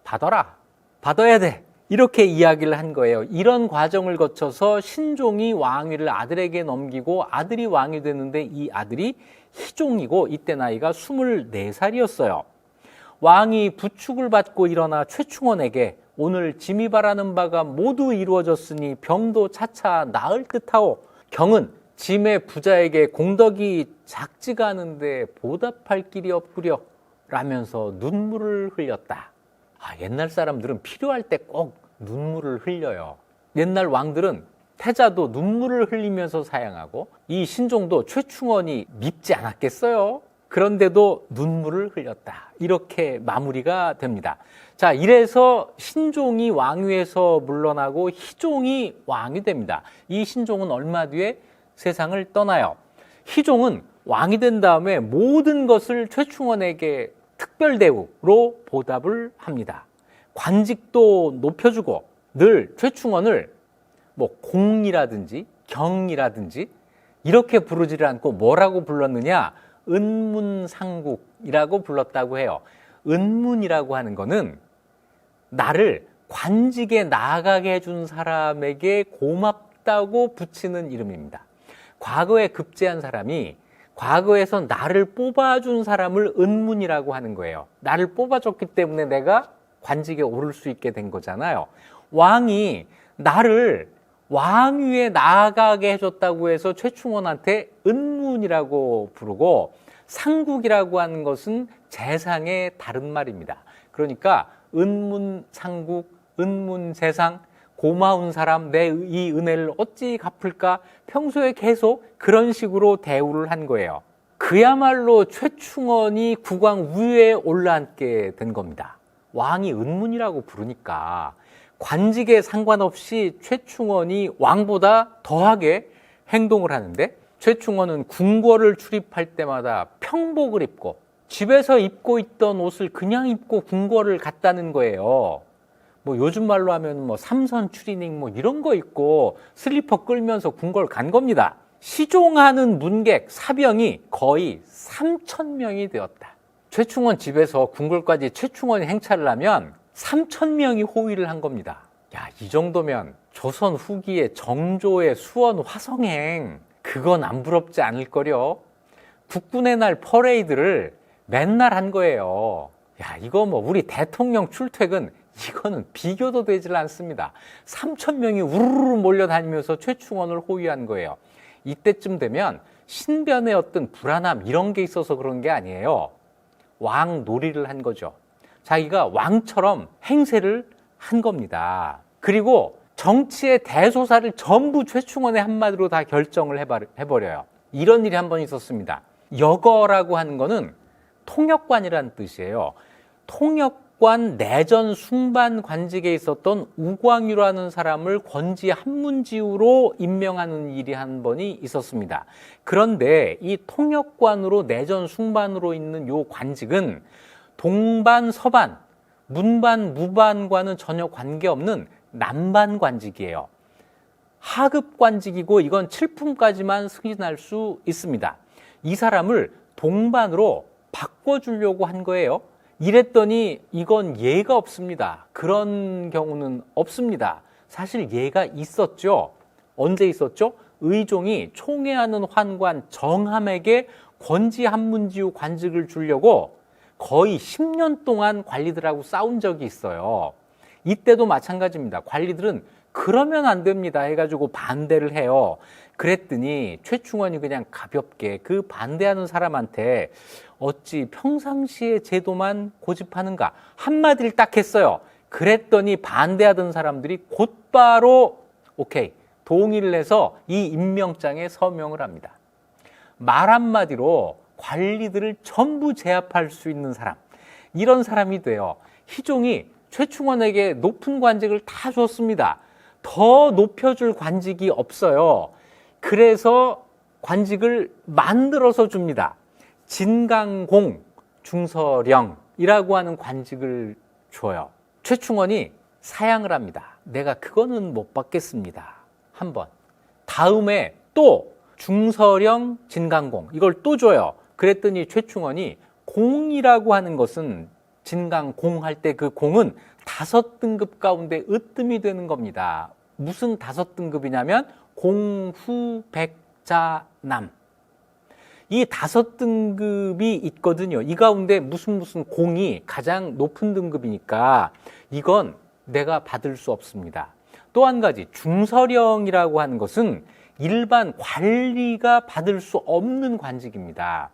받아라. 받아야 돼. 이렇게 이야기를 한 거예요. 이런 과정을 거쳐서 신종이 왕위를 아들에게 넘기고 아들이 왕이 됐는데 이 아들이 희종이고 이때 나이가 24살이었어요. 왕이 부축을 받고 일어나 최충원에게 오늘 짐이 바라는 바가 모두 이루어졌으니 병도 차차 나을 듯하오. 경은 짐의 부자에게 공덕이 작지가 않은데 보답할 길이 없구려 라면서 눈물을 흘렸다. 옛날 사람들은 필요할 때 꼭 눈물을 흘려요. 옛날 왕들은 태자도 눈물을 흘리면서 사양하고 이 신종도 최충원이 밉지 않았겠어요? 그런데도 눈물을 흘렸다. 이렇게 마무리가 됩니다. 자, 이래서 신종이 왕위에서 물러나고 희종이 왕이 됩니다. 이 신종은 얼마 뒤에 세상을 떠나요. 희종은 왕이 된 다음에 모든 것을 최충원에게 특별 대우로 보답을 합니다. 관직도 높여주고 늘 최충원을 공이라든지 경이라든지 이렇게 부르지를 않고 뭐라고 불렀느냐? 은문상국이라고 불렀다고 해요. 은문이라고 하는 거는 나를 관직에 나아가게 해준 사람에게 고맙다고 붙이는 이름입니다. 과거에 급제한 사람이 과거에서 나를 뽑아준 사람을 은문이라고 하는 거예요. 나를 뽑아줬기 때문에 내가 관직에 오를 수 있게 된 거잖아요. 왕이 나를 왕위에 나아가게 해줬다고 해서 최충원한테 은문이라고 부르고 상국이라고 하는 것은 재상의 다른 말입니다. 그러니까 은문상국, 은문재상, 고마운 사람, 내 이 은혜를 어찌 갚을까? 평소에 계속 그런 식으로 대우를 한 거예요. 그야말로 최충원이 국왕 위에 올라앉게 된 겁니다. 왕이 은문이라고 부르니까 관직에 상관없이 최충원이 왕보다 더하게 행동을 하는데 최충원은 궁궐을 출입할 때마다 평복을 입고 집에서 입고 있던 옷을 그냥 입고 궁궐을 갔다는 거예요. 요즘 말로 하면 삼선 추리닝 이런 거 입고 슬리퍼 끌면서 궁궐 간 겁니다. 시종하는 문객, 사병이 거의 3,000명이 되었다. 최충원 집에서 궁궐까지 최충원이 행차를 하면 3,000명이 호위를 한 겁니다. 이 정도면 조선 후기의 정조의 수원 화성행 그건 안 부럽지 않을 거려. 국군의 날 퍼레이드를 맨날 한 거예요. 이거 우리 대통령 출퇴근 이거는 비교도 되질 않습니다. 3,000명이 우르르 몰려다니면서 최충원을 호위한 거예요. 이때쯤 되면 신변의 어떤 불안함 이런 게 있어서 그런 게 아니에요. 왕 놀이를 한 거죠. 자기가 왕처럼 행세를 한 겁니다. 그리고 정치의 대소사를 전부 최충원의 한마디로 다 결정을 해버려요. 이런 일이 한 번 있었습니다. 여거라고 하는 거는 통역관이라는 뜻이에요. 통역관 내전 숭반 관직에 있었던 우광유라는 사람을 권지 한문지우로 임명하는 일이 한 번이 있었습니다. 그런데 이 통역관으로 내전 숭반으로 있는 요 관직은 동반, 서반, 문반, 무반과는 전혀 관계없는 남반 관직이에요. 하급 관직이고 이건 칠품까지만 승진할 수 있습니다. 이 사람을 동반으로 바꿔주려고 한 거예요. 이랬더니 이건 예가 없습니다. 그런 경우는 없습니다. 사실 예가 있었죠. 언제 있었죠? 의종이 총애하는 환관 정함에게 권지 한문지우 관직을 주려고 거의 10년 동안 관리들하고 싸운 적이 있어요. 이때도 마찬가지입니다. 관리들은 그러면 안 됩니다 해가지고 반대를 해요. 그랬더니 최충원이 그냥 가볍게 그 반대하는 사람한테 어찌 평상시의 제도만 고집하는가 한마디를 딱 했어요. 그랬더니 반대하던 사람들이 곧바로 오케이 동의를 해서 이 임명장에 서명을 합니다. 말 한마디로 관리들을 전부 제압할 수 있는 사람, 이런 사람이 돼요. 희종이 최충원에게 높은 관직을 다 줬습니다. 더 높여줄 관직이 없어요. 그래서 관직을 만들어서 줍니다. 진강공 중서령이라고 하는 관직을 줘요. 최충원이 사양을 합니다. 내가 그거는 못 받겠습니다. 한번. 다음에 또 중서령 진강공 이걸 또 줘요. 그랬더니 최충원이 공이라고 하는 것은 진강공 할 때 그 공은 5등급 가운데 으뜸이 되는 겁니다. 무슨 5등급이냐면 공후백자남. 이 5등급이 있거든요. 이 가운데 무슨 공이 가장 높은 등급이니까 이건 내가 받을 수 없습니다. 또 한 가지, 중서령이라고 하는 것은 일반 관리가 받을 수 없는 관직입니다.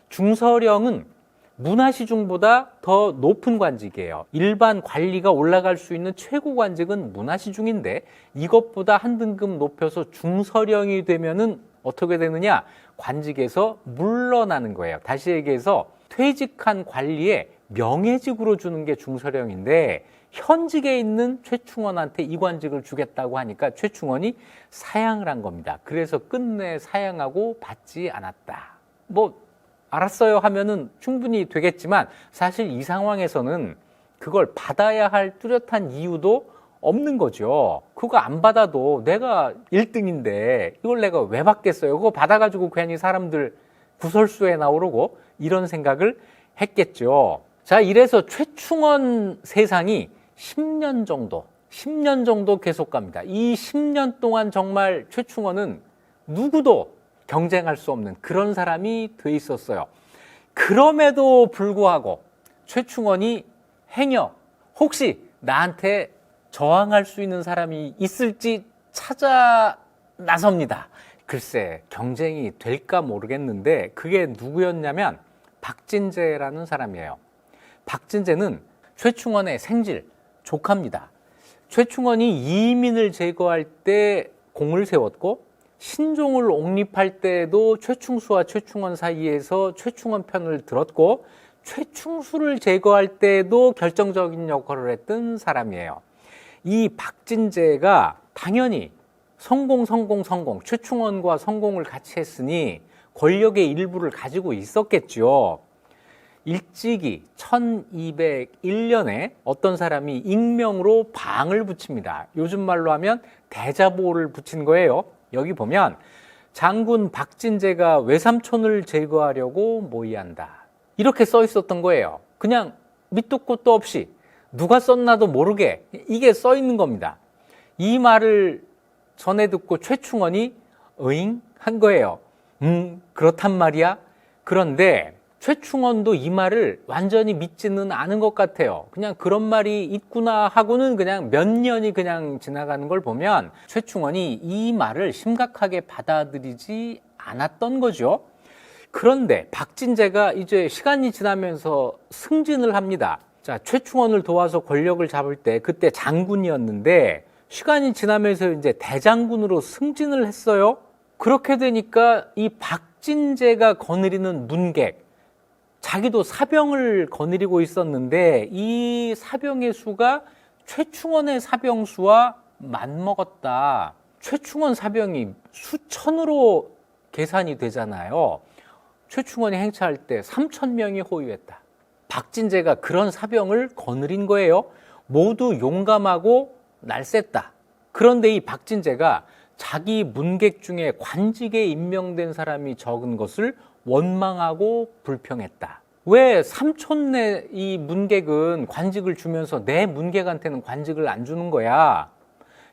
중서령은 문화시중보다 더 높은 관직이에요. 일반 관리가 올라갈 수 있는 최고 관직은 문화시중인데 이것보다 한 등급 높여서 중서령이 되면은 어떻게 되느냐? 관직에서 물러나는 거예요. 다시 얘기해서 퇴직한 관리에 명예직으로 주는 게 중서령인데 현직에 있는 최충원한테 이 관직을 주겠다고 하니까 최충원이 사양을 한 겁니다. 그래서 끝내 사양하고 받지 않았다. 뭐 알았어요 하면은 충분히 되겠지만 사실 이 상황에서는 그걸 받아야 할 뚜렷한 이유도 없는 거죠. 그거 안 받아도 내가 1등인데 이걸 내가 왜 받겠어요? 그거 받아가지고 괜히 사람들 구설수에 나오르고 이런 생각을 했겠죠. 자, 이래서 최충원 세상이 10년 정도 계속 갑니다. 이 10년 동안 정말 최충원은 누구도 경쟁할 수 없는 그런 사람이 돼 있었어요. 그럼에도 불구하고 최충원이 행여 혹시 나한테 저항할 수 있는 사람이 있을지 찾아 나섭니다. 글쎄 경쟁이 될까 모르겠는데 그게 누구였냐면 박진재라는 사람이에요. 박진재는 최충원의 생질 조카입니다. 최충원이 이민을 제거할 때 공을 세웠고 신종을 옹립할 때도 최충수와 최충원 사이에서 최충원 편을 들었고 최충수를 제거할 때도 결정적인 역할을 했던 사람이에요. 이 박진재가 당연히 성공 최충원과 성공을 같이 했으니 권력의 일부를 가지고 있었겠죠. 일찍이 1201년에 어떤 사람이 익명으로 방을 붙입니다. 요즘 말로 하면 대자보를 붙인 거예요. 여기 보면 장군 박진재가 외삼촌을 제거하려고 모의한다. 이렇게 써 있었던 거예요. 그냥 밑도 끝도 없이 누가 썼나도 모르게 이게 써 있는 겁니다. 이 말을 전해 듣고 최충원이 으잉 한 거예요. 그렇단 말이야. 그런데 최충원도 이 말을 완전히 믿지는 않은 것 같아요. 그냥 그런 말이 있구나 하고는 그냥 몇 년이 그냥 지나가는 걸 보면 최충원이 이 말을 심각하게 받아들이지 않았던 거죠. 그런데 박진재가 이제 시간이 지나면서 승진을 합니다. 자, 최충원을 도와서 권력을 잡을 때 그때 장군이었는데 시간이 지나면서 이제 대장군으로 승진을 했어요. 그렇게 되니까 이 박진재가 거느리는 문객, 자기도 사병을 거느리고 있었는데 이 사병의 수가 최충원의 사병 수와 맞먹었다. 최충원 사병이 수천으로 계산이 되잖아요. 최충원이 행차할 때 3,000명이 호위했다. 박진재가 그런 사병을 거느린 거예요. 모두 용감하고 날쌔다. 그런데 이 박진재가 자기 문객 중에 관직에 임명된 사람이 적은 것을 원망하고 불평했다. 왜 삼촌네 이 문객은 관직을 주면서 내 문객한테는 관직을 안 주는 거야?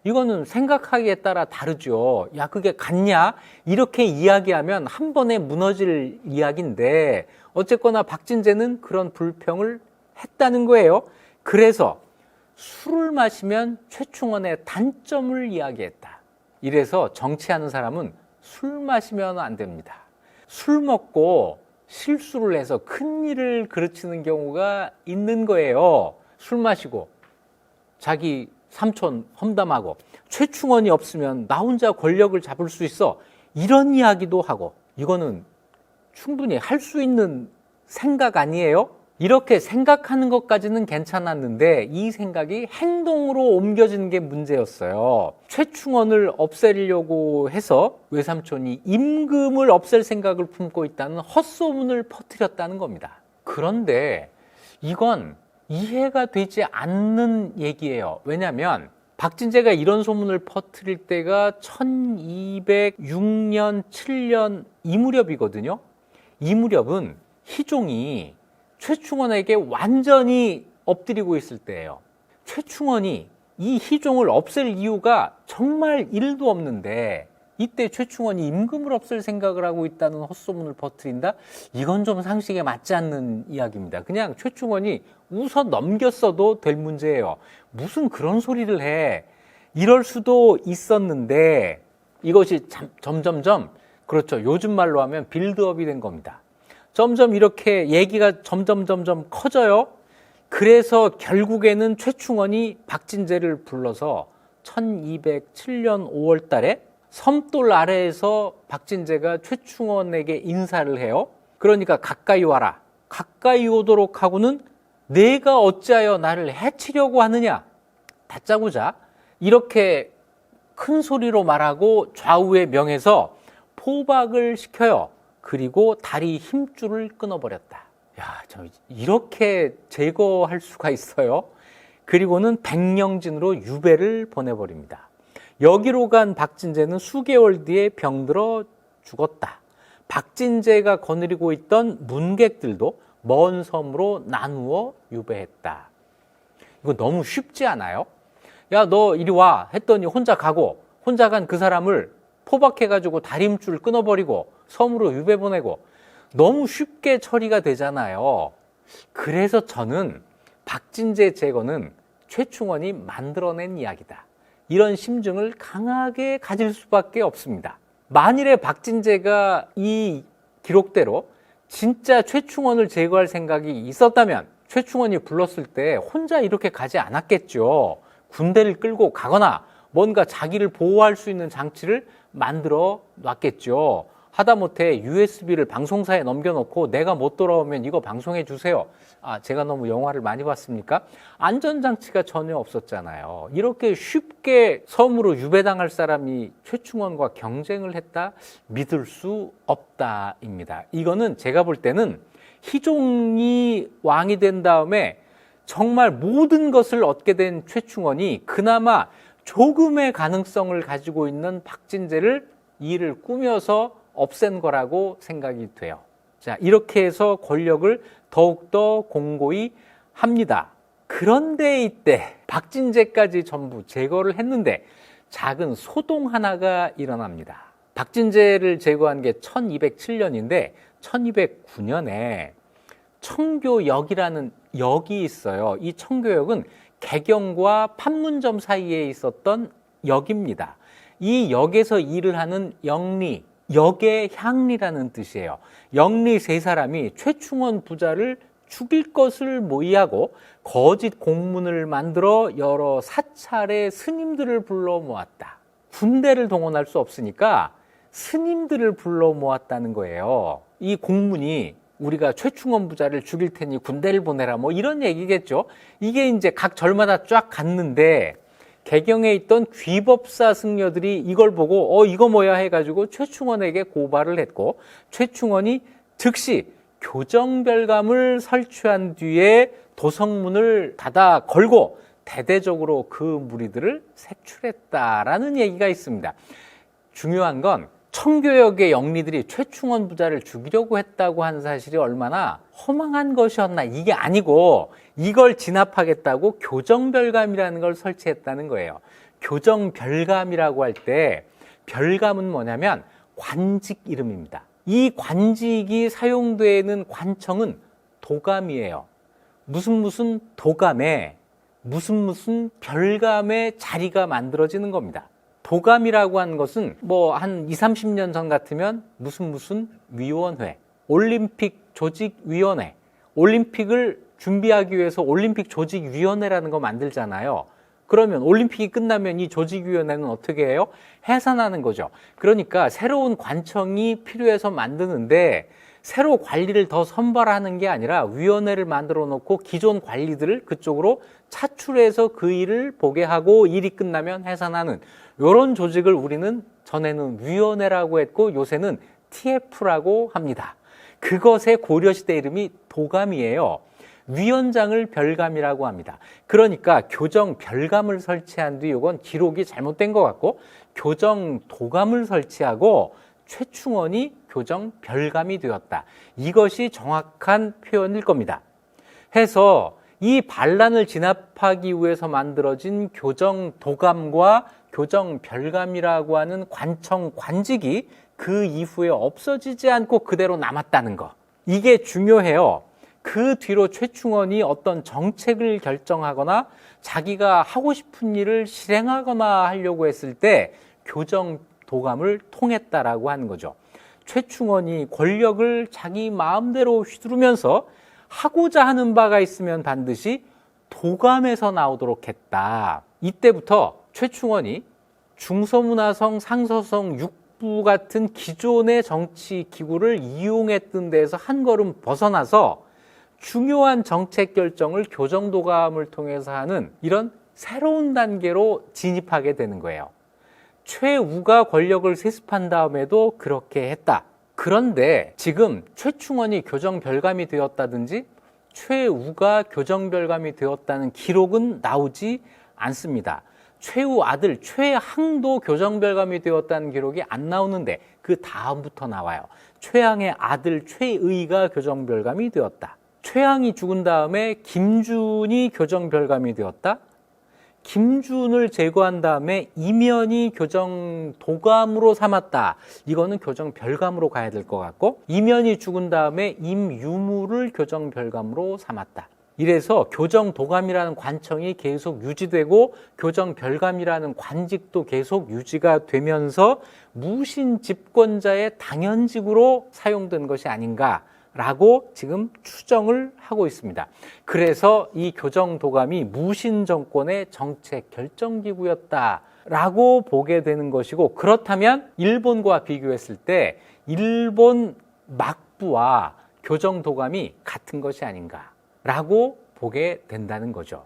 이거는 생각하기에 따라 다르죠. 야, 그게 같냐? 이렇게 이야기하면 한 번에 무너질 이야기인데 어쨌거나 박진재는 그런 불평을 했다는 거예요. 그래서 술을 마시면 최충원의 단점을 이야기했다. 이래서 정치하는 사람은 술 마시면 안 됩니다. 술 먹고 실수를 해서 큰일을 그르치는 경우가 있는 거예요. 술 마시고 자기 삼촌 험담하고 최충원이 없으면 나 혼자 권력을 잡을 수 있어. 이런 이야기도 하고 이거는 충분히 할 수 있는 생각 아니에요? 이렇게 생각하는 것까지는 괜찮았는데 이 생각이 행동으로 옮겨지는 게 문제였어요. 최충원을 없애려고 해서 외삼촌이 임금을 없앨 생각을 품고 있다는 헛소문을 퍼뜨렸다는 겁니다. 그런데 이건 이해가 되지 않는 얘기예요. 왜냐하면 박진재가 이런 소문을 퍼뜨릴 때가 1206년, 7년 이 무렵이거든요. 이 무렵은 희종이 최충원에게 완전히 엎드리고 있을 때예요. 최충원이 이 희종을 없앨 이유가 정말 1도 없는데 이때 최충원이 임금을 없앨 생각을 하고 있다는 헛소문을 퍼뜨린다? 이건 좀 상식에 맞지 않는 이야기입니다. 그냥 최충원이 웃어 넘겼어도 될 문제예요. 무슨 그런 소리를 해. 이럴 수도 있었는데 이것이 점점점, 그렇죠, 요즘 말로 하면 빌드업이 된 겁니다. 점점 이렇게 얘기가 점점 커져요. 그래서 결국에는 최충원이 박진재를 불러서 1207년 5월 달에 섬돌 아래에서 박진재가 최충원에게 인사를 해요. 그러니까 가까이 와라. 가까이 오도록 하고는 내가 어찌하여 나를 해치려고 하느냐. 다짜고자 이렇게 큰 소리로 말하고 좌우의 명에서 포박을 시켜요. 그리고 다리 힘줄을 끊어버렸다. 야, 이렇게 제거할 수가 있어요. 그리고는 백령진으로 유배를 보내버립니다. 여기로 간 박진재는 수개월 뒤에 병들어 죽었다. 박진재가 거느리고 있던 문객들도 먼 섬으로 나누어 유배했다. 이거 너무 쉽지 않아요? 야, 너 이리 와 했더니 혼자 가고, 혼자 간 그 사람을 포박해가지고 다림줄 끊어버리고 섬으로 유배 보내고, 너무 쉽게 처리가 되잖아요. 그래서 저는 박진재 제거는 최충원이 만들어낸 이야기다, 이런 심증을 강하게 가질 수밖에 없습니다. 만일에 박진재가 이 기록대로 진짜 최충원을 제거할 생각이 있었다면 최충원이 불렀을 때 혼자 이렇게 가지 않았겠죠. 군대를 끌고 가거나 뭔가 자기를 보호할 수 있는 장치를 만들어 놨겠죠. 하다못해 USB를 방송사에 넘겨놓고 내가 못 돌아오면 이거 방송해 주세요. 아, 제가 너무 영화를 많이 봤습니까? 안전장치가 전혀 없었잖아요. 이렇게 쉽게 섬으로 유배당할 사람이 최충원과 경쟁을 했다? 믿을 수 없다입니다. 이거는 제가 볼 때는 희종이 왕이 된 다음에 정말 모든 것을 얻게 된 최충원이 그나마 조금의 가능성을 가지고 있는 박진재를 이를 꾸며서 없앤 거라고 생각이 돼요. 자, 이렇게 해서 권력을 더욱더 공고히 합니다. 그런데 이때 박진재까지 전부 제거를 했는데 작은 소동 하나가 일어납니다. 박진재를 제거한 게 1207년인데 1209년에 청교역이라는 역이 있어요. 이 청교역은 개경과 판문점 사이에 있었던 역입니다. 이 역에서 일을 하는 영리, 역의 향리라는 뜻이에요. 영리 세 사람이 최충원 부자를 죽일 것을 모의하고 거짓 공문을 만들어 여러 사찰의 스님들을 불러 모았다. 군대를 동원할 수 없으니까 스님들을 불러 모았다는 거예요. 이 공문이 우리가 최충원 부자를 죽일 테니 군대를 보내라, 뭐 이런 얘기겠죠. 이게 이제 각 절마다 쫙 갔는데 개경에 있던 귀법사 승려들이 이걸 보고 이거 뭐야 해가지고 최충원에게 고발을 했고, 최충원이 즉시 교정별감을 설치한 뒤에 도성문을 닫아 걸고 대대적으로 그 무리들을 색출했다라는 얘기가 있습니다. 중요한 건 청교역의 영리들이 최충원 부자를 죽이려고 했다고 한 사실이 얼마나 허망한 것이었나, 이게 아니고 이걸 진압하겠다고 교정별감이라는 걸 설치했다는 거예요. 교정별감이라고 할 때 별감은 뭐냐면 관직 이름입니다. 이 관직이 사용되는 관청은 도감이에요. 무슨 도감에 무슨 별감의 자리가 만들어지는 겁니다. 도감이라고 하는 것은 뭐 한 20, 30년 전 같으면 무슨 위원회, 올림픽 조직위원회, 올림픽을 준비하기 위해서 올림픽 조직위원회라는 거 만들잖아요. 그러면 올림픽이 끝나면 이 조직위원회는 어떻게 해요? 해산하는 거죠. 그러니까 새로운 관청이 필요해서 만드는데 새로 관리를 더 선발하는 게 아니라 위원회를 만들어 놓고 기존 관리들을 그쪽으로 차출해서 그 일을 보게 하고 일이 끝나면 해산하는 이런 조직을 우리는 전에는 위원회라고 했고 요새는 TF라고 합니다. 그것의 고려시대 이름이 도감이에요. 위원장을 별감이라고 합니다. 그러니까 교정 별감을 설치한 뒤 이건 기록이 잘못된 것 같고 교정 도감을 설치하고 최충원이 교정 별감이 되었다. 이것이 정확한 표현일 겁니다. 해서 이 반란을 진압하기 위해서 만들어진 교정 도감과 교정별감이라고 하는 관청 관직이 그 이후에 없어지지 않고 그대로 남았다는 거. 이게 중요해요. 그 뒤로 최충원이 어떤 정책을 결정하거나 자기가 하고 싶은 일을 실행하거나 하려고 했을 때 교정도감을 통했다라고 하는 거죠. 최충원이 권력을 자기 마음대로 휘두르면서 하고자 하는 바가 있으면 반드시 도감에서 나오도록 했다. 이때부터 최충원이 중서문화성, 상서성, 육부 같은 기존의 정치 기구를 이용했던 데에서 한 걸음 벗어나서 중요한 정책 결정을 교정도감을 통해서 하는 이런 새로운 단계로 진입하게 되는 거예요. 최우가 권력을 세습한 다음에도 그렇게 했다. 그런데 지금 최충원이 교정별감이 되었다든지 최우가 교정별감이 되었다는 기록은 나오지 않습니다. 최우 아들 최항도 교정별감이 되었다는 기록이 안 나오는데 그 다음부터 나와요. 최항의 아들 최의가 교정별감이 되었다. 최항이 죽은 다음에 김준이 교정별감이 되었다. 김준을 제거한 다음에 이면이 교정도감으로 삼았다. 이거는 교정별감으로 가야 될 것 같고, 이면이 죽은 다음에 임유무를 교정별감으로 삼았다. 이래서 교정도감이라는 관청이 계속 유지되고 교정별감이라는 관직도 계속 유지가 되면서 무신 집권자의 당연직으로 사용된 것이 아닌가라고 지금 추정을 하고 있습니다. 그래서 이 교정도감이 무신 정권의 정책 결정기구였다라고 보게 되는 것이고, 그렇다면 일본과 비교했을 때 일본 막부와 교정도감이 같은 것이 아닌가 라고 보게 된다는 거죠.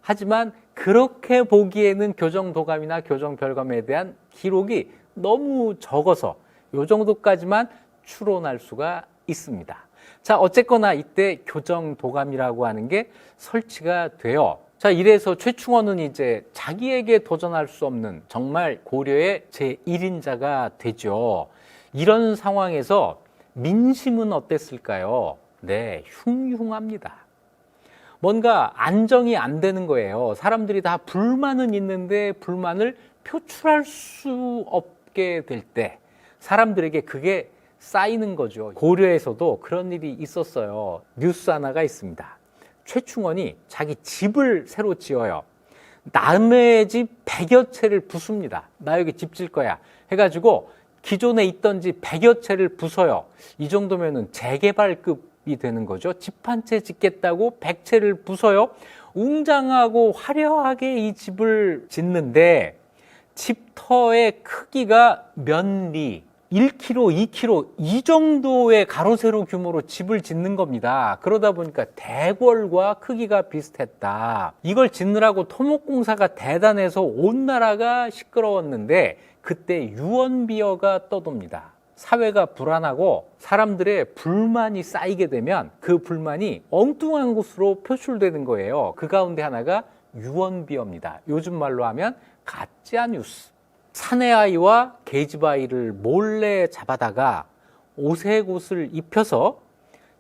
하지만 그렇게 보기에는 교정도감이나 교정별감에 대한 기록이 너무 적어서 이 정도까지만 추론할 수가 있습니다. 자, 어쨌거나 이때 교정도감이라고 하는 게 설치가 돼요. 자, 이래서 최충원은 이제 자기에게 도전할 수 없는 정말 고려의 제1인자가 되죠. 이런 상황에서 민심은 어땠을까요? 네, 흉흉합니다. 뭔가 안정이 안 되는 거예요. 사람들이 다 불만은 있는데 불만을 표출할 수 없게 될 때 사람들에게 그게 쌓이는 거죠. 고려에서도 그런 일이 있었어요. 뉴스 하나가 있습니다. 최충원이 자기 집을 새로 지어요. 남의 집 100여 채를 부숩니다. 나 여기 집 질 거야 해가지고 기존에 있던 집 100여 채를 부숴요. 이 정도면은 재개발급 이 되는 거죠. 집 한 채 짓겠다고 100채를 부숴요. 웅장하고 화려하게 이 집을 짓는데 집터의 크기가 몇 리, 1km, 2km 이 정도의 가로 세로 규모로 집을 짓는 겁니다. 그러다 보니까 대궐과 크기가 비슷했다. 이걸 짓느라고 토목공사가 대단해서 온 나라가 시끄러웠는데 그때 유언비어가 떠돕니다. 사회가 불안하고 사람들의 불만이 쌓이게 되면 그 불만이 엉뚱한 곳으로 표출되는 거예요. 그 가운데 하나가 유언비어입니다. 요즘 말로 하면 가짜뉴스. 사내아이와 계집아이를 몰래 잡아다가 오색옷을 입혀서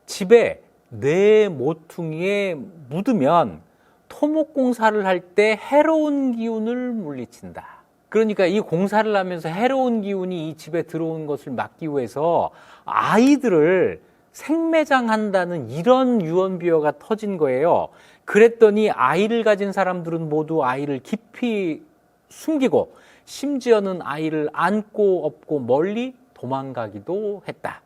집에 뇌 모퉁이에 묻으면 토목공사를 할 때 해로운 기운을 물리친다. 그러니까 이 공사를 하면서 해로운 기운이 이 집에 들어온 것을 막기 위해서 아이들을 생매장한다는 이런 유언비어가 터진 거예요. 그랬더니 아이를 가진 사람들은 모두 아이를 깊이 숨기고 심지어는 아이를 안고 업고 멀리 도망가기도 했다.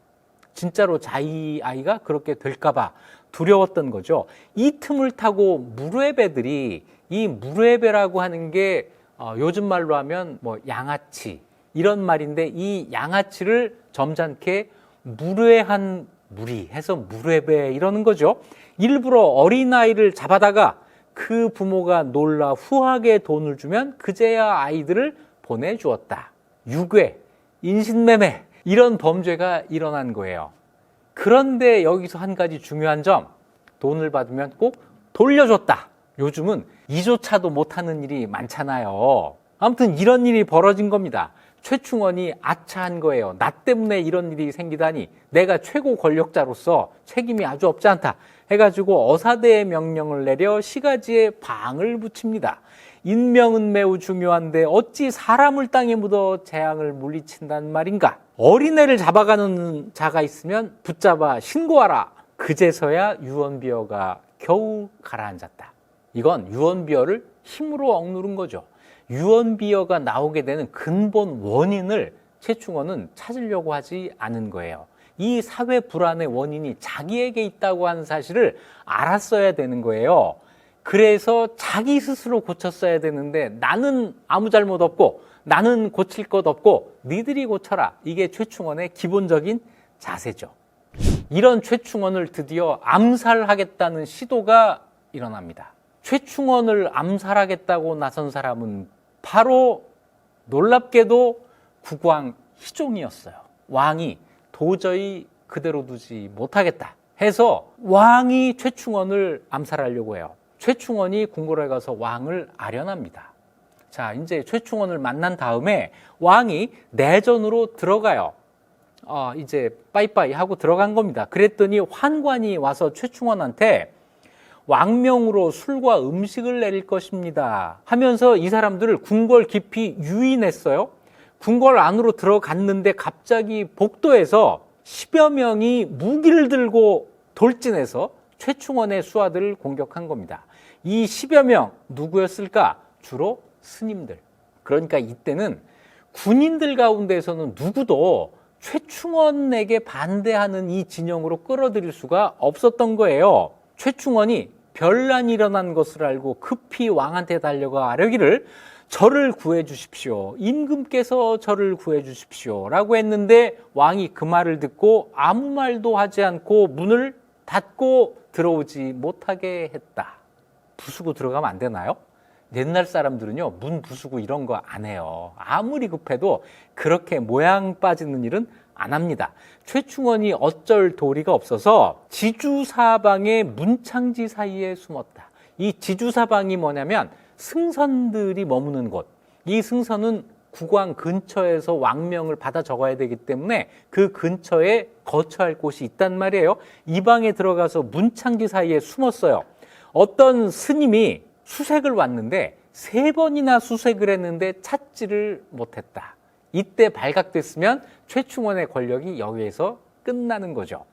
진짜로 자기 아이가 그렇게 될까봐 두려웠던 거죠. 이 틈을 타고 무뢰배들이, 이 무뢰배라고 하는 게 요즘 말로 하면 뭐 양아치 이런 말인데, 이 양아치를 점잖게 무례한 무리 해서 무례배 이러는 거죠. 일부러 어린아이를 잡아다가 그 부모가 놀라 후하게 돈을 주면 그제야 아이들을 보내주었다. 유괴, 인신매매 이런 범죄가 일어난 거예요. 그런데 여기서 한 가지 중요한 점, 돈을 받으면 꼭 돌려줬다. 요즘은 이조차도 못하는 일이 많잖아요. 아무튼 이런 일이 벌어진 겁니다. 최충원이 아차한 거예요. 나 때문에 이런 일이 생기다니, 내가 최고 권력자로서 책임이 아주 없지 않다 해가지고 어사대의 명령을 내려 시가지에 방을 붙입니다. 인명은 매우 중요한데 어찌 사람을 땅에 묻어 재앙을 물리친단 말인가. 어린애를 잡아가는 자가 있으면 붙잡아 신고하라. 그제서야 유언비어가 겨우 가라앉았다. 이건 유언비어를 힘으로 억누른 거죠. 유언비어가 나오게 되는 근본 원인을 최충원은 찾으려고 하지 않은 거예요. 이 사회 불안의 원인이 자기에게 있다고 하는 사실을 알았어야 되는 거예요. 그래서 자기 스스로 고쳤어야 되는데 나는 아무 잘못 없고 나는 고칠 것 없고 니들이 고쳐라. 이게 최충원의 기본적인 자세죠. 이런 최충원을 드디어 암살하겠다는 시도가 일어납니다. 최충원을 암살하겠다고 나선 사람은 바로 놀랍게도 국왕 희종이었어요. 왕이 도저히 그대로 두지 못하겠다 해서 왕이 최충원을 암살하려고 해요. 최충원이 궁궐에 가서 왕을 아련합니다. 자, 이제 최충원을 만난 다음에 왕이 내전으로 들어가요. 이제 빠이빠이 하고 들어간 겁니다. 그랬더니 환관이 와서 최충원한테 왕명으로 술과 음식을 내릴 것입니다 하면서 이 사람들을 궁궐 깊이 유인했어요. 궁궐 안으로 들어갔는데 갑자기 복도에서 10여 명이 무기를 들고 돌진해서 최충원의 수하들을 공격한 겁니다. 이 10여 명 누구였을까? 주로 스님들. 그러니까 이때는 군인들 가운데에서는 누구도 최충원에게 반대하는 이 진영으로 끌어들일 수가 없었던 거예요. 최충원이 변란이 일어난 것을 알고 급히 왕한테 달려가 아뢰기를 저를 구해 주십시오. 임금께서 저를 구해 주십시오. 라고 했는데 왕이 그 말을 듣고 아무 말도 하지 않고 문을 닫고 들어오지 못하게 했다. 부수고 들어가면 안 되나요? 옛날 사람들은요, 문 부수고 이런 거 안 해요. 아무리 급해도 그렇게 모양 빠지는 일은 안 합니다. 최충원이 어쩔 도리가 없어서 지주사방의 문창지 사이에 숨었다. 이 지주사방이 뭐냐면 승선들이 머무는 곳. 이 승선은 국왕 근처에서 왕명을 받아 적어야 되기 때문에 그 근처에 거처할 곳이 있단 말이에요. 이 방에 들어가서 문창지 사이에 숨었어요. 어떤 스님이 수색을 왔는데 3번이나 수색을 했는데 찾지를 못했다. 이때 발각됐으면 최충원의 권력이 여기에서 끝나는 거죠.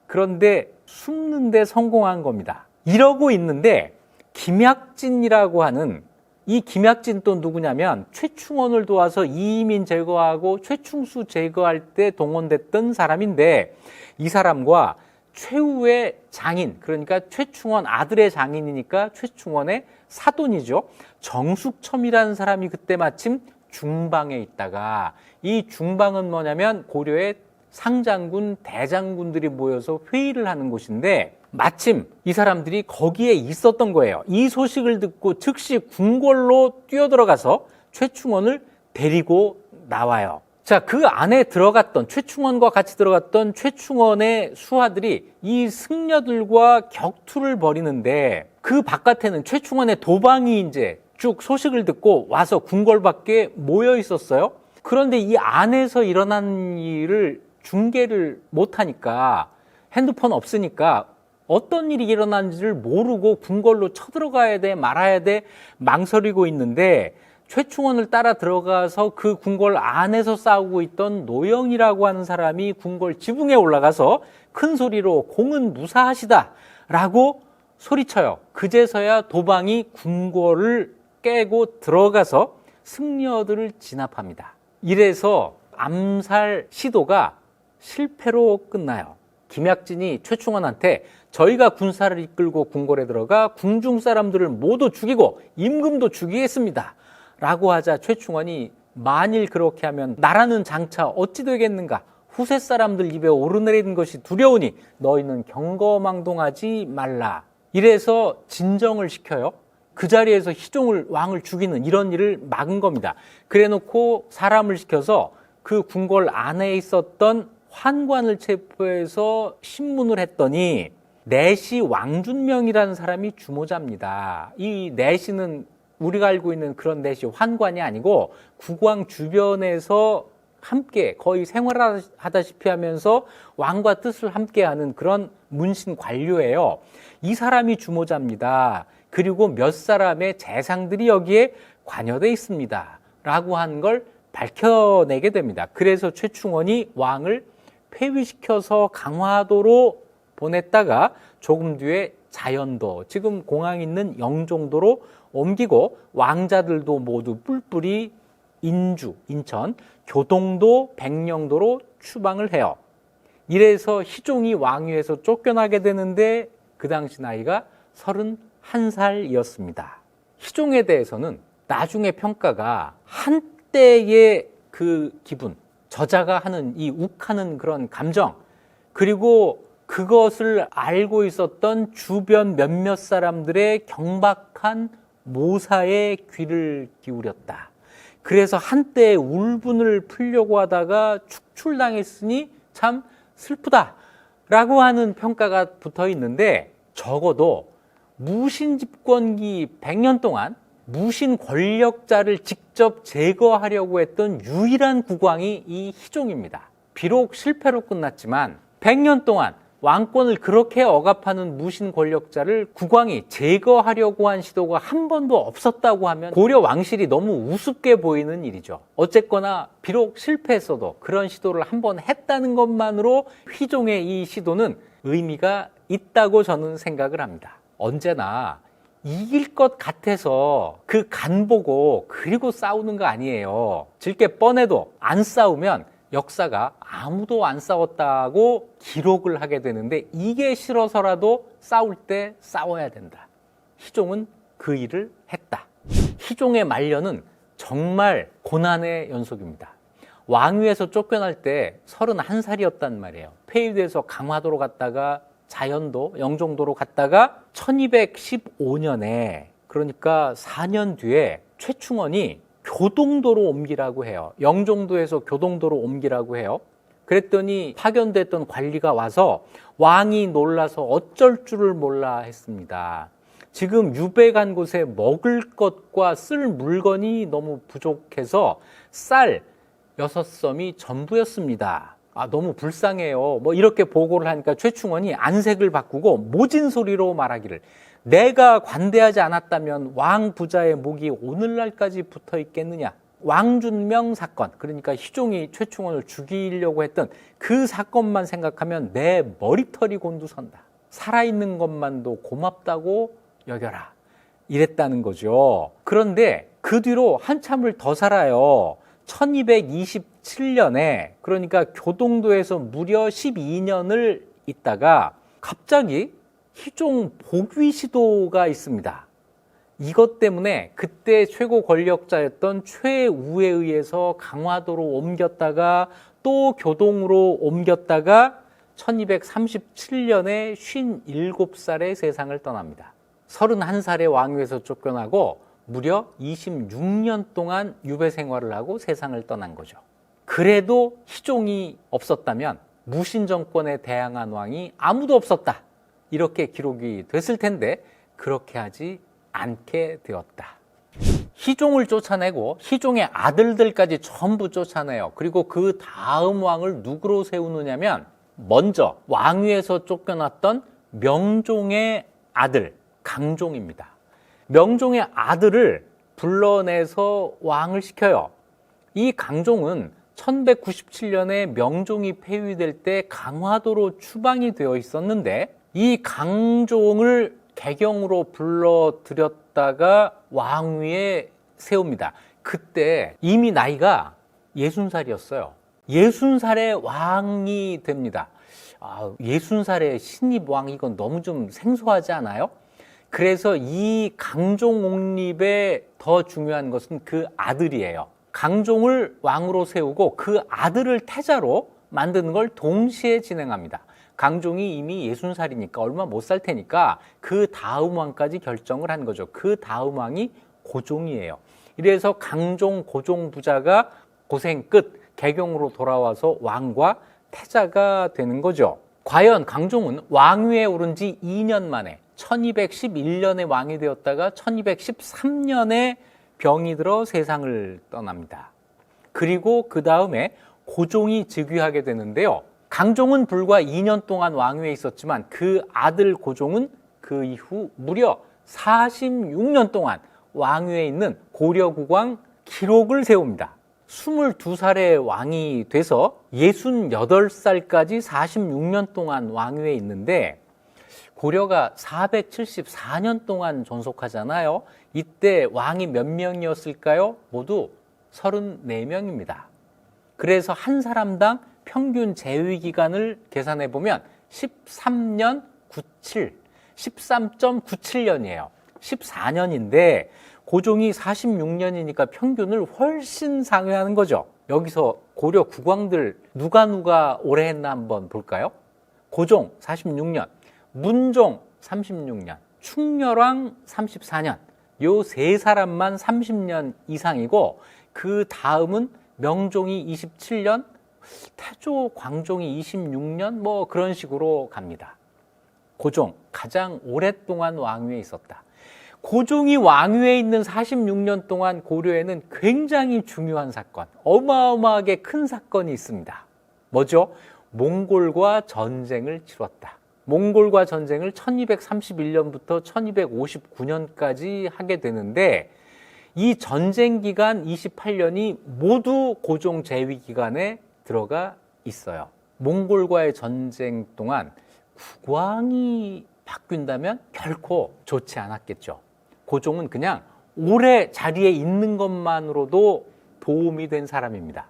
그런데 숨는 데 성공한 겁니다. 이러고 있는데 김약진이라고 하는, 이 김약진 또 누구냐면 최충원을 도와서 이이민 제거하고 최충수 제거할 때 동원됐던 사람인데, 이 사람과 최후의 장인, 그러니까 최충원 아들의 장인이니까 최충원의 사돈이죠. 정숙첨이라는 사람이 그때 마침 중방에 있다가, 이 중방은 뭐냐면 고려의 상장군, 대장군들이 모여서 회의를 하는 곳인데 마침 이 사람들이 거기에 있었던 거예요. 이 소식을 듣고 즉시 궁궐로 뛰어들어가서 최충원을 데리고 나와요. 자, 그 안에 들어갔던, 최충원과 같이 들어갔던 최충원의 수하들이 이 승려들과 격투를 벌이는데 그 바깥에는 최충원의 도방이 이제 쭉 소식을 듣고 와서 궁궐 밖에 모여 있었어요. 그런데 이 안에서 일어난 일을 중계를 못하니까, 핸드폰 없으니까 어떤 일이 일어난지를 모르고 궁궐로 쳐들어가야 돼 말아야 돼 망설이고 있는데, 최충원을 따라 들어가서 그 궁궐 안에서 싸우고 있던 노영이라고 하는 사람이 궁궐 지붕에 올라가서 큰 소리로 공은 무사하시다 라고 소리쳐요. 그제서야 도방이 궁궐을 깨고 들어가서 승려들을 진압합니다. 이래서 암살 시도가 실패로 끝나요. 김약진이 최충원한테 저희가 군사를 이끌고 궁궐에 들어가 궁중 사람들을 모두 죽이고 임금도 죽이겠습니다 라고 하자, 최충원이 만일 그렇게 하면 나라는 장차 어찌 되겠는가, 후세 사람들 입에 오르내리는 것이 두려우니 너희는 경거망동하지 말라. 이래서 진정을 시켜요. 그 자리에서 희종을, 왕을 죽이는 이런 일을 막은 겁니다. 그래놓고 사람을 시켜서 그 궁궐 안에 있었던 환관을 체포해서 신문을 했더니 내시 왕준명이라는 사람이 주모자입니다. 이 내시는 우리가 알고 있는 그런 내시 환관이 아니고 국왕 주변에서 함께 거의 생활하다시피 하면서 왕과 뜻을 함께하는 그런 문신 관료예요. 이 사람이 주모자입니다. 그리고 몇 사람의 재상들이 여기에 관여되어 있습니다 라고 한 걸 밝혀내게 됩니다. 그래서 최충원이 왕을 폐위시켜서 강화도로 보냈다가 조금 뒤에 자연도, 지금 공항 있는 영종도로 옮기고 왕자들도 모두 뿔뿔이 인주, 인천, 교동도, 백령도로 추방을 해요. 이래서 희종이 왕위에서 쫓겨나게 되는데 그 당시 나이가 31살이었습니다. 희종에 대해서는 나중에 평가가 한때의 그 기분, 저자가 하는 이 욱하는 그런 감정, 그리고 그것을 알고 있었던 주변 몇몇 사람들의 경박한 모사에 귀를 기울였다. 그래서 한때 울분을 풀려고 하다가 축출당했으니 참 슬프다라고 하는 평가가 붙어 있는데, 적어도 무신 집권기 100년 동안 무신 권력자를 직접 제거하려고 했던 유일한 국왕이 이 희종입니다. 비록 실패로 끝났지만 100년 동안 왕권을 그렇게 억압하는 무신 권력자를 국왕이 제거하려고 한 시도가 한 번도 없었다고 하면 고려 왕실이 너무 우습게 보이는 일이죠. 어쨌거나 비록 실패했어도 그런 시도를 한 번 했다는 것만으로 희종의 이 시도는 의미가 있다고 저는 생각을 합니다. 언제나 이길 것 같아서 그 간 보고 그리고 싸우는 거 아니에요. 질 게 뻔해도 안 싸우면 역사가 아무도 안 싸웠다고 기록을 하게 되는데, 이게 싫어서라도 싸울 때 싸워야 된다. 희종은 그 일을 했다. 희종의 말년은 정말 고난의 연속입니다. 왕위에서 쫓겨날 때 31살이었단 말이에요. 폐위돼서 강화도로 갔다가 자연도, 영종도로 갔다가 1215년에, 그러니까 4년 뒤에 최충원이 교동도로 옮기라고 해요. 영종도에서 교동도로 옮기라고 해요. 그랬더니 파견됐던 관리가 와서 왕이 놀라서 어쩔 줄을 몰라 했습니다. 지금 유배간 곳에 먹을 것과 쓸 물건이 너무 부족해서 쌀 6섬이 전부였습니다. 너무 불쌍해요. 이렇게 보고를 하니까 최충원이 안색을 바꾸고 모진 소리로 말하기를, 내가 관대하지 않았다면 왕 부자의 목이 오늘날까지 붙어 있겠느냐. 왕준명 사건, 그러니까 희종이 최충원을 죽이려고 했던 그 사건만 생각하면 내 머리털이 곤두선다. 살아있는 것만도 고맙다고 여겨라. 이랬다는 거죠. 그런데 그 뒤로 한참을 더 살아요. 1227년에, 그러니까 교동도에서 무려 12년을 있다가 갑자기 희종 복위 시도가 있습니다. 이것 때문에 그때 최고 권력자였던 최우에 의해서 강화도로 옮겼다가 또 교동으로 옮겼다가 1237년에 57살의 세상을 떠납니다. 31살의 왕위에서 쫓겨나고 무려 26년 동안 유배 생활을 하고 세상을 떠난 거죠. 그래도 희종이 없었다면 무신 정권에 대항한 왕이 아무도 없었다. 이렇게 기록이 됐을 텐데 그렇게 하지 않게 되었다. 희종을 쫓아내고 희종의 아들들까지 전부 쫓아내요. 그리고 그 다음 왕을 누구로 세우느냐면, 먼저 왕위에서 쫓겨났던 명종의 아들 강종입니다. 명종의 아들을 불러내서 왕을 시켜요. 이 강종은 1197년에 명종이 폐위될 때 강화도로 추방이 되어 있었는데, 이 강종을 개경으로 불러들였다가 왕위에 세웁니다. 그때 이미 나이가 60살이었어요. 60살의 왕이 됩니다. 60살의 신입 왕, 이건 너무 좀 생소하지 않아요? 그래서 이 강종 옹립에 더 중요한 것은 그 아들이에요. 강종을 왕으로 세우고 그 아들을 태자로 만드는 걸 동시에 진행합니다. 강종이 이미 60살이니까 얼마 못 살 테니까 그 다음 왕까지 결정을 한 거죠. 그 다음 왕이 고종이에요. 이래서 강종, 고종 부자가 고생 끝 개경으로 돌아와서 왕과 태자가 되는 거죠. 과연 강종은 왕위에 오른 지 2년 만에 1211년에 왕이 되었다가 1213년에 병이 들어 세상을 떠납니다. 그리고 그 다음에 고종이 즉위하게 되는데요. 강종은 불과 2년 동안 왕위에 있었지만 그 아들 고종은 그 이후 무려 46년 동안 왕위에 있는 고려 국왕 기록을 세웁니다. 22살의 왕이 돼서 68살까지 46년 동안 왕위에 있는데 고려가 474년 동안 존속하잖아요. 이때 왕이 몇 명이었을까요? 모두 34명입니다. 그래서 한 사람당 평균 재위 기간을 계산해 보면 13.97년이에요. 14년인데 고종이 46년이니까 평균을 훨씬 상회하는 거죠. 여기서 고려 국왕들 누가 오래 했나 한번 볼까요? 고종 46년, 문종 36년, 충렬왕 34년. 요 세 사람만 30년 이상이고 그 다음은 명종이 27년, 태조, 광종이 26년 뭐 그런 식으로 갑니다. 고종 가장 오랫동안 왕위에 있었다. 고종이 왕위에 있는 46년 동안 고려에는 굉장히 중요한 사건, 어마어마하게 큰 사건이 있습니다. 뭐죠? 몽골과 전쟁을 치렀다. 몽골과 전쟁을 1231년부터 1259년까지 하게 되는데 이 전쟁 기간 28년이 모두 고종 재위 기간에 들어가 있어요. 몽골과의 전쟁 동안 국왕이 바뀐다면 결코 좋지 않았겠죠. 고종은 그냥 오래 자리에 있는 것만으로도 도움이 된 사람입니다.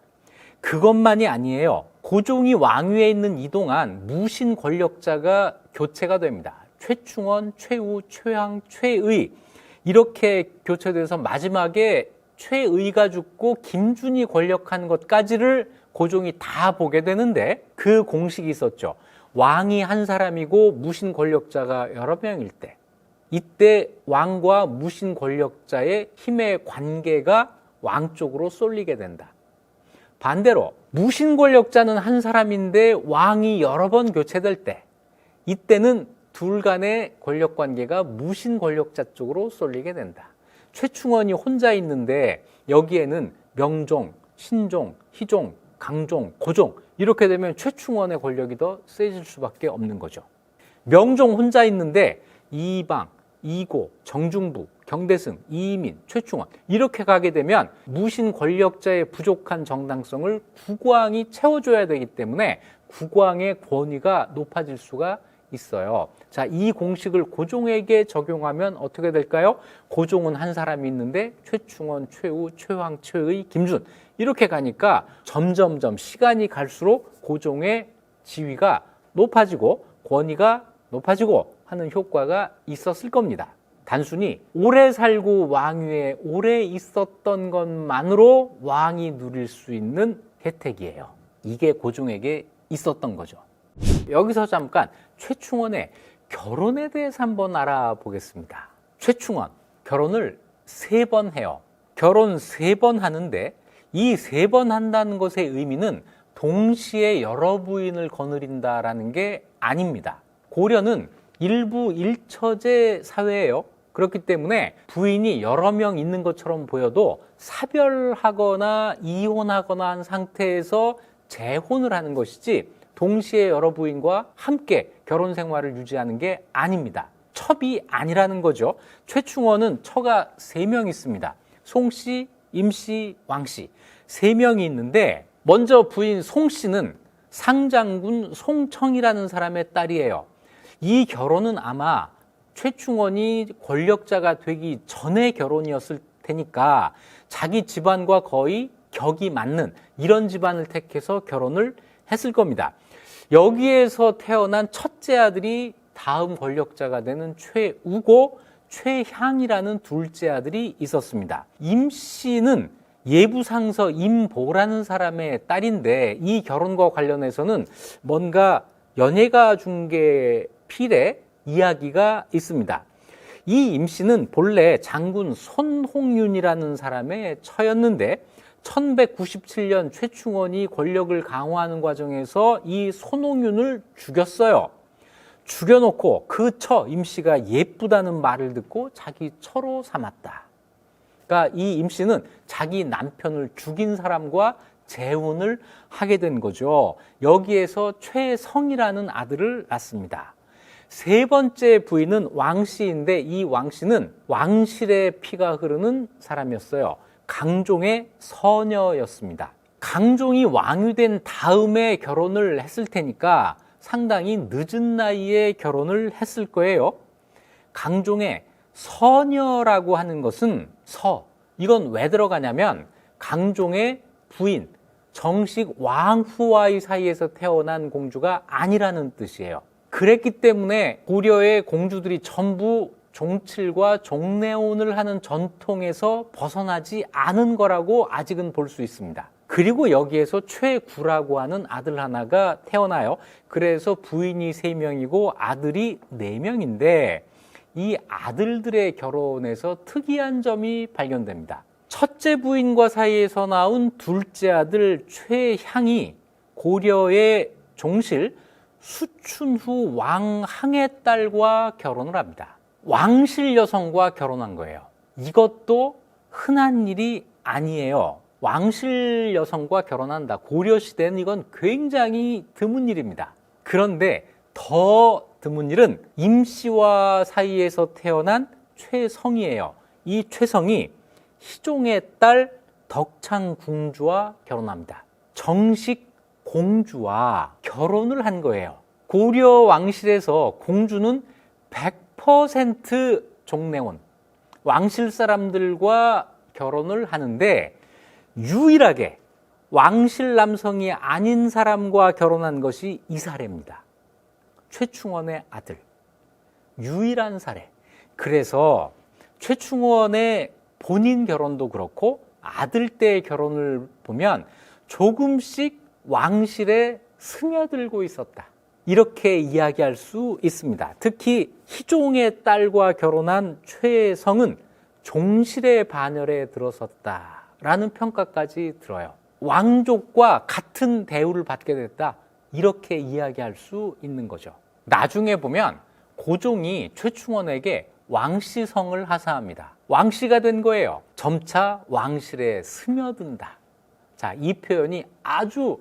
그것만이 아니에요. 고종이 왕위에 있는 이 동안 무신 권력자가 교체가 됩니다. 최충원, 최우, 최황, 최의 이렇게 교체돼서 마지막에 최의가 죽고 김준이 권력한 것까지를 고종이 다 보게 되는데 그 공식이 있었죠. 왕이 한 사람이고 무신 권력자가 여러 명일 때 이때 왕과 무신 권력자의 힘의 관계가 왕 쪽으로 쏠리게 된다. 반대로 무신 권력자는 한 사람인데 왕이 여러 번 교체될 때 이때는 둘 간의 권력 관계가 무신 권력자 쪽으로 쏠리게 된다. 최충원이 혼자 있는데 여기에는 명종, 신종, 희종, 강종, 고종 이렇게 되면 최충원의 권력이 더 세질 수밖에 없는 거죠. 명종 혼자 있는데 이방, 이고, 정중부, 경대승, 이민, 최충원 이렇게 가게 되면 무신 권력자의 부족한 정당성을 국왕이 채워줘야 되기 때문에 국왕의 권위가 높아질 수가 있어요. 자, 이 공식을 고종에게 적용하면 어떻게 될까요? 고종은 한 사람이 있는데 최충원, 최우, 최황, 최의, 김준 이렇게 가니까 점점점 시간이 갈수록 고종의 지위가 높아지고 권위가 높아지고 하는 효과가 있었을 겁니다. 단순히 오래 살고 왕위에 오래 있었던 것만으로 왕이 누릴 수 있는 혜택이에요. 이게 고종에게 있었던 거죠. 여기서 잠깐 최충원의 결혼에 대해서 한번 알아보겠습니다. 최충원 결혼을 3번 해요. 결혼 3번 하는데 이 3번 한다는 것의 의미는 동시에 여러 부인을 거느린다라는 게 아닙니다. 고려는 일부 일처제 사회예요. 그렇기 때문에 부인이 여러 명 있는 것처럼 보여도 사별하거나 이혼하거나 한 상태에서 재혼을 하는 것이지 동시에 여러 부인과 함께 결혼 생활을 유지하는 게 아닙니다. 첩이 아니라는 거죠. 최충원은 처가 3명 있습니다. 송씨, 임씨, 왕씨 3명이 있는데 먼저 부인 송씨는 상장군 송청이라는 사람의 딸이에요. 이 결혼은 아마 최충원이 권력자가 되기 전의 결혼이었을 테니까 자기 집안과 거의 격이 맞는 이런 집안을 택해서 결혼을 했을 겁니다. 여기에서 태어난 첫째 아들이 다음 권력자가 되는 최우고 최향이라는 둘째 아들이 있었습니다. 임씨는 예부상서 임보라는 사람의 딸인데 이 결혼과 관련해서는 뭔가 연예가 중계 필에 이야기가 있습니다. 이 임씨는 본래 장군 손홍윤이라는 사람의 처였는데 1197년 최충원이 권력을 강화하는 과정에서 이 손홍윤을 죽였어요. 죽여놓고 그 처 임씨가 예쁘다는 말을 듣고 자기 처로 삼았다. 그러니까 이 임씨는 자기 남편을 죽인 사람과 재혼을 하게 된 거죠. 여기에서 최성이라는 아들을 낳습니다. 세 번째 부인은 왕씨인데 이 왕씨는 왕실의 피가 흐르는 사람이었어요. 강종의 서녀였습니다. 강종이 왕이 된 다음에 결혼을 했을 테니까 상당히 늦은 나이에 결혼을 했을 거예요. 강종의 서녀라고 하는 것은 이건 왜 들어가냐면 강종의 부인, 정식 왕후와의 사이에서 태어난 공주가 아니라는 뜻이에요. 그랬기 때문에 고려의 공주들이 전부 종칠과 종례혼을 하는 전통에서 벗어나지 않은 거라고 아직은 볼 수 있습니다. 그리고 여기에서 최구라고 하는 아들 하나가 태어나요. 그래서 부인이 3명이고 아들이 4명인데 이 아들들의 결혼에서 특이한 점이 발견됩니다. 첫째 부인과 사이에서 나온 둘째 아들 최향이 고려의 종실 수춘후 왕항의 딸과 결혼을 합니다. 왕실 여성과 결혼한 거예요. 이것도 흔한 일이 아니에요. 왕실 여성과 결혼한다. 고려시대는 이건 굉장히 드문 일입니다. 그런데 더 드문 일은 임씨와 사이에서 태어난 최성이에요. 이 최성이 희종의 딸 덕창궁주와 결혼합니다. 정식 공주와 결혼을 한 거예요. 고려 왕실에서 공주는 100% 종례혼, 왕실 사람들과 결혼을 하는데 유일하게 왕실 남성이 아닌 사람과 결혼한 것이 이 사례입니다. 최충원의 아들. 유일한 사례. 그래서 최충원의 본인 결혼도 그렇고 아들 때의 결혼을 보면 조금씩 왕실에 스며들고 있었다. 이렇게 이야기할 수 있습니다. 특히 희종의 딸과 결혼한 최성은 종실의 반열에 들어섰다라는 평가까지 들어요. 왕족과 같은 대우를 받게 됐다. 이렇게 이야기할 수 있는 거죠. 나중에 보면 고종이 최충원에게 왕씨성을 하사합니다. 왕씨가 된 거예요. 점차 왕실에 스며든다. 자, 이 표현이 아주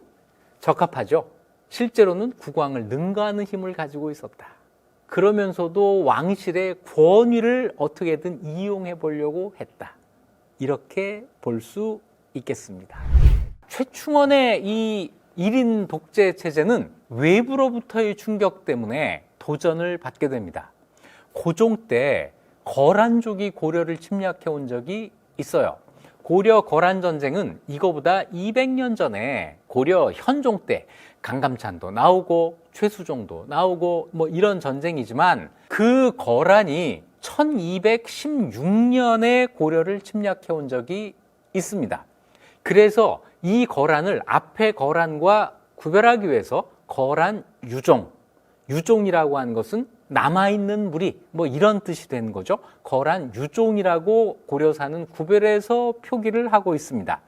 적합하죠. 실제로는 국왕을 능가하는 힘을 가지고 있었다. 그러면서도 왕실의 권위를 어떻게든 이용해 보려고 했다. 이렇게 볼 수 있겠습니다. 최충원의 이 1인 독재 체제는 외부로부터의 충격 때문에 도전을 받게 됩니다. 고종 때 거란족이 고려를 침략해 온 적이 있어요. 고려 거란 전쟁은 이거보다 200년 전에 고려 현종 때 강감찬도 나오고 최수종도 나오고 뭐 이런 전쟁이지만 그 거란이 1216년에 고려를 침략해 온 적이 있습니다. 그래서 이 거란을 앞에 거란과 구별하기 위해서 거란 유종이라고 하는 것은 남아있는 무리 뭐 이런 뜻이 되는 거죠. 거란 유종이라고 고려사는 구별해서 표기를 하고 있습니다.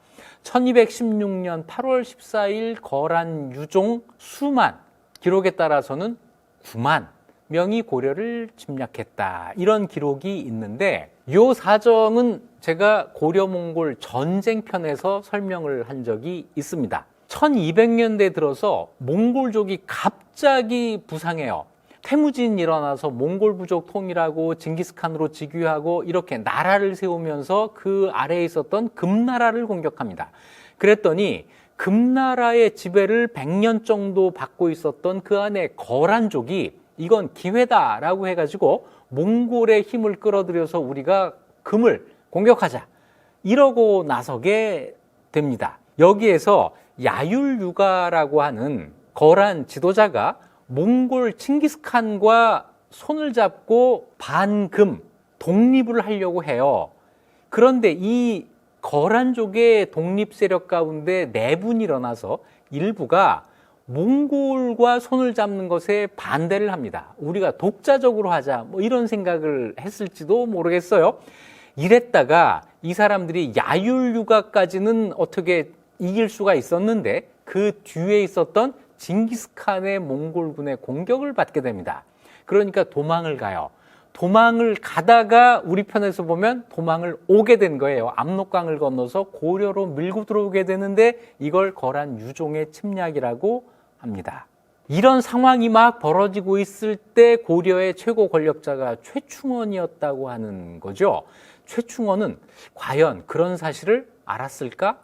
1216년 8월 14일 거란 유종 수만, 기록에 따라서는 9만 명이 고려를 침략했다. 이런 기록이 있는데 이 사정은 제가 고려-몽골 전쟁편에서 설명을 한 적이 있습니다. 1200년대 들어서 몽골족이 갑자기 부상해요. 태무진이 일어나서 몽골 부족 통일하고 징기스칸으로 즉위하고 이렇게 나라를 세우면서 그 아래에 있었던 금나라를 공격합니다. 그랬더니 금나라의 지배를 100년 정도 받고 있었던 그 안에 거란족이 이건 기회다라고 해가지고 몽골의 힘을 끌어들여서 우리가 금을 공격하자 이러고 나서게 됩니다. 여기에서 야율유가라고 하는 거란 지도자가 몽골 칭기스칸과 손을 잡고 반금 독립을 하려고 해요. 그런데 이 거란족의 독립 세력 가운데 내분이 일어나서 일부가 몽골과 손을 잡는 것에 반대를 합니다. 우리가 독자적으로 하자 뭐 이런 생각을 했을지도 모르겠어요. 이랬다가 이 사람들이 야율유가까지는 어떻게 이길 수가 있었는데 그 뒤에 있었던 징기스칸의 몽골군의 공격을 받게 됩니다. 그러니까 도망을 가요. 도망을 가다가 우리 편에서 보면 도망을 오게 된 거예요. 압록강을 건너서 고려로 밀고 들어오게 되는데 이걸 거란 유종의 침략이라고 합니다. 이런 상황이 막 벌어지고 있을 때 고려의 최고 권력자가 최충원이었다고 하는 거죠. 최충원은 과연 그런 사실을 알았을까?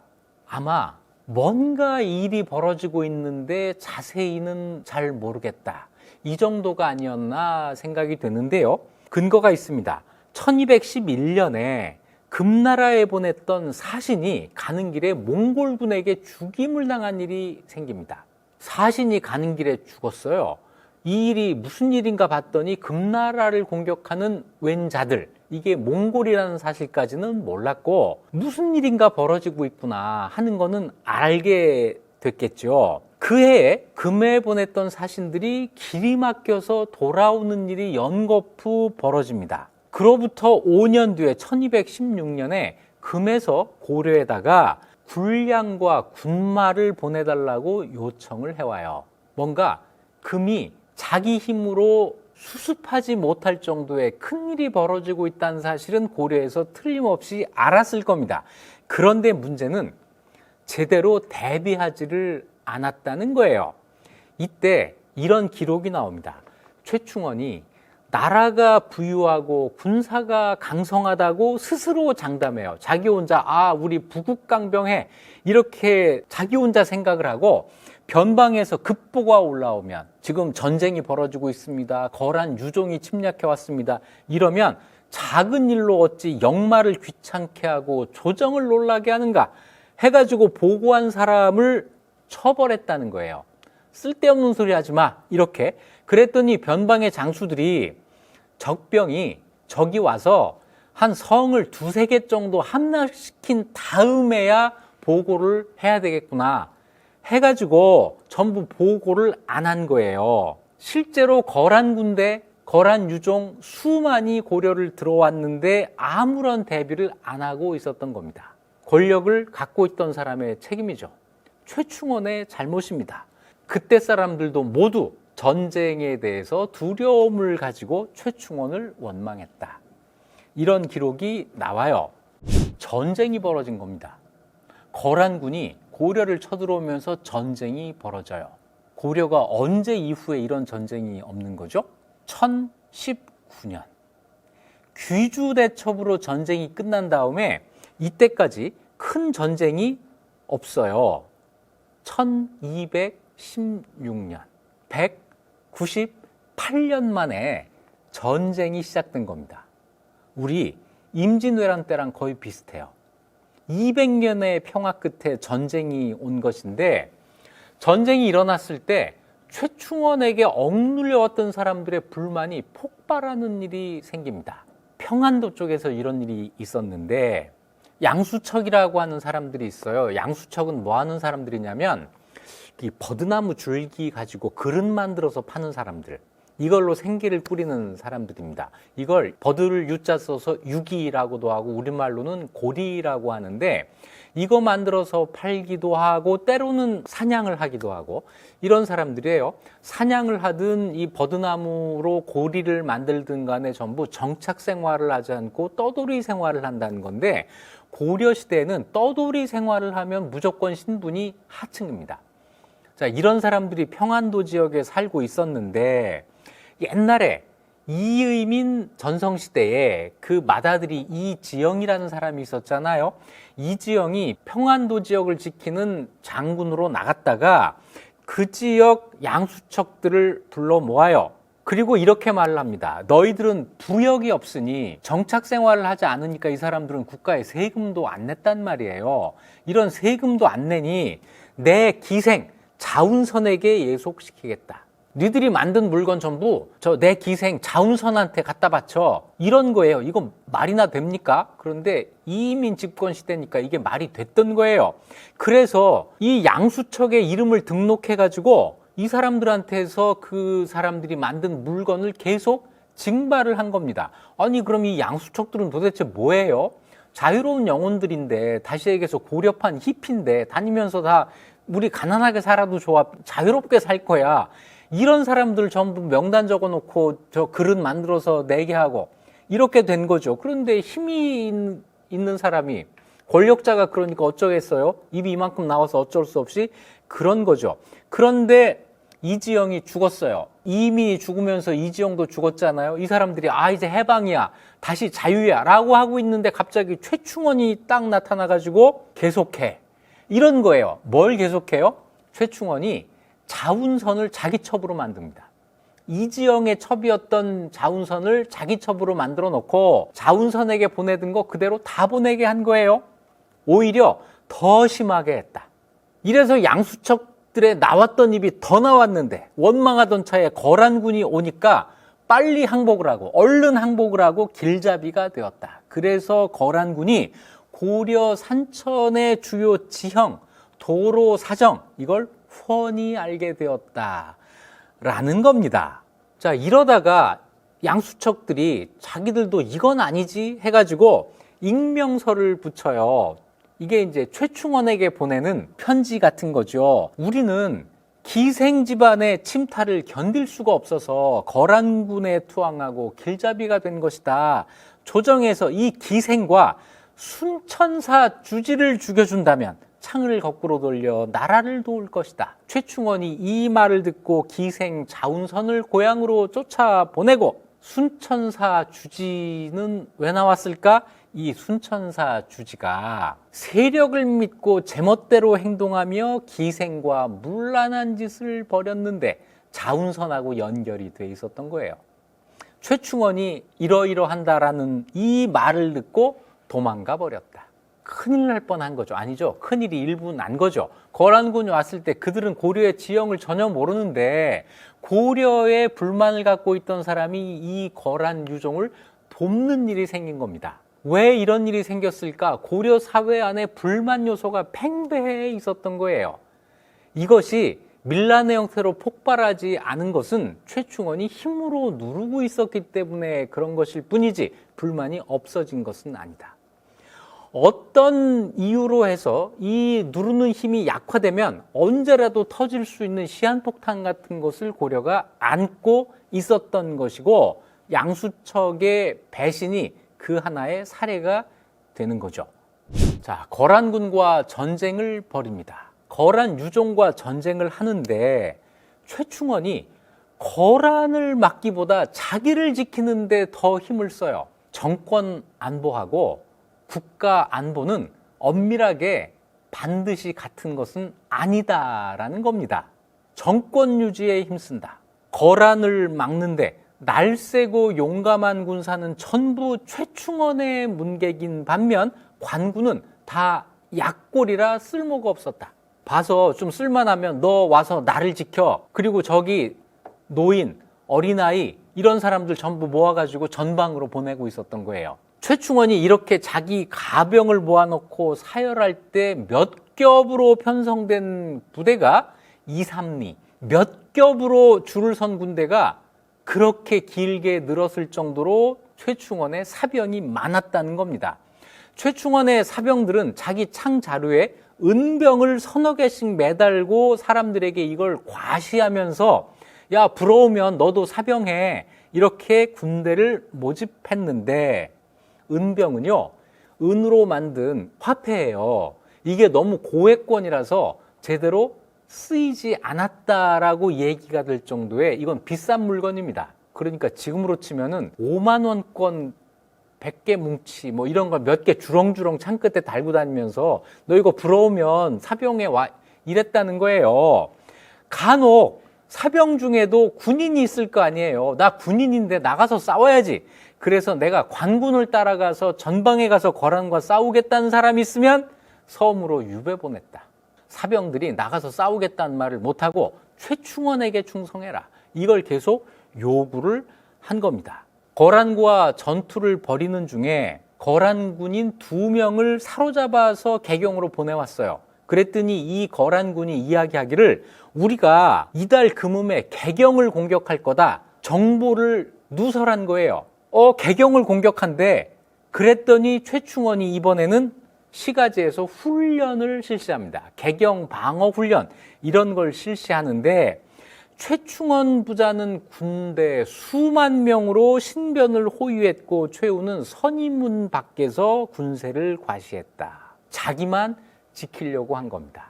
아마 뭔가 일이 벌어지고 있는데 자세히는 잘 모르겠다. 이 정도가 아니었나 생각이 되는데요. 근거가 있습니다. 1211년에 금나라에 보냈던 사신이 가는 길에 몽골군에게 죽임을 당한 일이 생깁니다. 사신이 가는 길에 죽었어요. 이 일이 무슨 일인가 봤더니 금나라를 공격하는 웬자들, 이게 몽골이라는 사실까지는 몰랐고 무슨 일인가 벌어지고 있구나 하는 거는 알게 됐겠죠. 그 해에 금에 보냈던 사신들이 길이 막혀서 돌아오는 일이 연거푸 벌어집니다. 그로부터 5년 뒤에 1216년에 금에서 고려에다가 군량과 군마를 보내달라고 요청을 해와요. 뭔가 금이 자기 힘으로 수습하지 못할 정도의 큰일이 벌어지고 있다는 사실은 고려에서 틀림없이 알았을 겁니다. 그런데 문제는 제대로 대비하지를 않았다는 거예요. 이때 이런 기록이 나옵니다. 최충원이 나라가 부유하고 군사가 강성하다고 스스로 장담해요. 자기 혼자 우리 부국강병해 이렇게 자기 혼자 생각을 하고 변방에서 급보가 올라오면 지금 전쟁이 벌어지고 있습니다. 거란 유종이 침략해 왔습니다. 이러면 작은 일로 어찌 역마를 귀찮게 하고 조정을 놀라게 하는가 해가지고 보고한 사람을 처벌했다는 거예요. 쓸데없는 소리 하지 마 이렇게. 그랬더니 변방의 장수들이 적병이 저기 와서 한 성을 2-3개 정도 함락시킨 다음에야 보고를 해야 되겠구나 해가지고 전부 보고를 안 한 거예요. 실제로 거란 군대, 거란 유종 수만이 고려를 들어왔는데 아무런 대비를 안 하고 있었던 겁니다. 권력을 갖고 있던 사람의 책임이죠. 최충원의 잘못입니다. 그때 사람들도 모두 전쟁에 대해서 두려움을 가지고 최충원을 원망했다. 이런 기록이 나와요. 전쟁이 벌어진 겁니다. 거란군이 고려를 쳐들어오면서 전쟁이 벌어져요. 고려가 언제 이후에 이런 전쟁이 없는 거죠? 1019년. 귀주대첩으로 전쟁이 끝난 다음에 이때까지 큰 전쟁이 없어요. 1216년. 198년 만에 전쟁이 시작된 겁니다. 우리 임진왜란 때랑 거의 비슷해요. 200년의 평화 끝에 전쟁이 온 것인데 전쟁이 일어났을 때 최충원에게 억눌려왔던 사람들의 불만이 폭발하는 일이 생깁니다. 평안도 쪽에서 이런 일이 있었는데 양수척이라고 하는 사람들이 있어요. 양수척은 뭐 하는 사람들이냐면 이 버드나무 줄기 가지고 그릇 만들어서 파는 사람들, 이걸로 생계를 꾸리는 사람들입니다. 이걸 버드를 유자 써서 유기라고도 하고 우리말로는 고리라고 하는데 이거 만들어서 팔기도 하고 때로는 사냥을 하기도 하고 이런 사람들이에요. 사냥을 하든 이 버드나무로 고리를 만들든 간에 전부 정착 생활을 하지 않고 떠돌이 생활을 한다는 건데 고려 시대에는 떠돌이 생활을 하면 무조건 신분이 하층입니다. 자, 이런 사람들이 평안도 지역에 살고 있었는데 옛날에 이의민 전성시대에 그 맏아들이 이지영이라는 사람이 있었잖아요. 이지영이 평안도 지역을 지키는 장군으로 나갔다가 그 지역 양수척들을 불러 모아요. 그리고 이렇게 말을 합니다. 너희들은 부역이 없으니 정착 생활을 하지 않으니까 이 사람들은 국가에 세금도 안 냈단 말이에요. 이런 세금도 안 내니 내 기생 자운선에게 예속시키겠다. 니들이 만든 물건 전부 내 기생 자운선한테 갖다 바쳐. 이런 거예요. 이건 말이나 됩니까? 그런데 이민 집권 시대니까 이게 말이 됐던 거예요. 그래서 이 양수척의 이름을 등록해가지고 이 사람들한테서 그 사람들이 만든 물건을 계속 징발을 한 겁니다. 아니 그럼 이 양수척들은 도대체 뭐예요? 자유로운 영혼들인데, 다시 얘기해서 고려판 히피인데 다니면서 다 우리 가난하게 살아도 좋아, 자유롭게 살 거야, 이런 사람들 전부 명단 적어놓고 저 그릇 만들어서 내게 하고 이렇게 된 거죠. 그런데 힘이 있는 사람이, 권력자가 그러니까 어쩌겠어요? 입이 이만큼 나와서 어쩔 수 없이 그런 거죠. 그런데 이지영이 죽었어요. 이민이 죽으면서 이지영도 죽었잖아요. 이 사람들이 이제 해방이야, 다시 자유야 라고 하고 있는데 갑자기 최충원이 딱 나타나가지고 계속해, 이런 거예요. 뭘 계속해요? 최충원이 자운선을 자기 첩으로 만듭니다. 이지영의 첩이었던 자운선을 자기 첩으로 만들어 놓고 자운선에게 보내던 거 그대로 다 보내게 한 거예요. 오히려 더 심하게 했다. 이래서 양수척들의 나왔던 입이 더 나왔는데 원망하던 차에 거란군이 오니까 빨리 항복을 하고 얼른 항복을 하고 길잡이가 되었다. 그래서 거란군이 고려 산천의 주요 지형, 도로 사정, 이걸 훤히 알게 되었다라는 겁니다. 자, 이러다가 양수척들이 자기들도 이건 아니지 해가지고 익명서를 붙여요. 이게 이제 최충원에게 보내는 편지 같은 거죠. 우리는 기생 집안의 침탈을 견딜 수가 없어서 거란군에 투항하고 길잡이가 된 것이다. 조정에서 이 기생과 순천사 주지를 죽여준다면 창을 거꾸로 돌려 나라를 도울 것이다. 최충원이 이 말을 듣고 기생 자운선을 고향으로 쫓아보내고 순천사 주지는 왜 나왔을까? 이 순천사 주지가 세력을 믿고 제멋대로 행동하며 기생과 문란한 짓을 벌였는데 자운선하고 연결이 돼 있었던 거예요. 최충원이 이러이러한다라는 이 말을 듣고 도망가 버렸다. 큰일 날 뻔한 거죠. 아니죠. 큰일이 일부 난 거죠. 거란군이 왔을 때 그들은 고려의 지형을 전혀 모르는데 고려에 불만을 갖고 있던 사람이 이 거란 유종을 돕는 일이 생긴 겁니다. 왜 이런 일이 생겼을까? 고려 사회 안에 불만 요소가 팽배해 있었던 거예요. 이것이 밀란의 형태로 폭발하지 않은 것은 최충원이 힘으로 누르고 있었기 때문에 그런 것일 뿐이지 불만이 없어진 것은 아니다. 어떤 이유로 해서 이 누르는 힘이 약화되면 언제라도 터질 수 있는 시한폭탄 같은 것을 고려가 안고 있었던 것이고 양수척의 배신이 그 하나의 사례가 되는 거죠. 자, 거란군과 전쟁을 벌입니다. 거란 유종과 전쟁을 하는데 최충원이 거란을 막기보다 자기를 지키는 데 더 힘을 써요. 정권 안보하고 국가 안보는 엄밀하게 반드시 같은 것은 아니다라는 겁니다. 정권 유지에 힘쓴다. 거란을 막는데 날쌔고 용감한 군사는 전부 최충원의 문객인 반면 관군은 다 약골이라 쓸모가 없었다. 봐서 좀 쓸만하면 너 와서 나를 지켜. 그리고 저기 노인, 어린아이 이런 사람들 전부 모아가지고 전방으로 보내고 있었던 거예요. 최충원이 이렇게 자기 가병을 모아놓고 사열할 때 몇 겹으로 편성된 부대가 2, 3리, 몇 겹으로 줄을 선 군대가 그렇게 길게 늘었을 정도로 최충원의 사병이 많았다는 겁니다. 최충원의 사병들은 자기 창 자루에 은병을 서너 개씩 매달고 사람들에게 이걸 과시하면서 야, 부러우면 너도 사병해, 이렇게 군대를 모집했는데 은병은요, 은으로 만든 화폐예요. 이게 너무 고액권이라서 제대로 쓰이지 않았다라고 얘기가 될 정도의 이건 비싼 물건입니다. 그러니까 지금으로 치면은 5만 원권 100개 뭉치 뭐 이런 걸 몇 개 주렁주렁 창끝에 달고 다니면서 너 이거 부러우면 사병에 와, 이랬다는 거예요. 간혹 사병 중에도 군인이 있을 거 아니에요. 나 군인인데 나가서 싸워야지. 그래서 내가 관군을 따라가서 전방에 가서 거란과 싸우겠다는 사람이 있으면 섬으로 유배 보냈다. 사병들이 나가서 싸우겠다는 말을 못하고 최충원에게 충성해라. 이걸 계속 요구를 한 겁니다. 거란과 전투를 벌이는 중에 거란군인 2명을 사로잡아서 개경으로 보내왔어요. 그랬더니 이 거란군이 이야기하기를 우리가 이달 금음에 개경을 공격할 거다. 정보를 누설한 거예요. 개경을 공격한대. 그랬더니 최충원이 이번에는 시가지에서 훈련을 실시합니다. 개경 방어 훈련 이런 걸 실시하는데 최충원 부자는 군대 수만 명으로 신변을 호위했고 최우는 선임문 밖에서 군세를 과시했다. 자기만 지키려고 한 겁니다.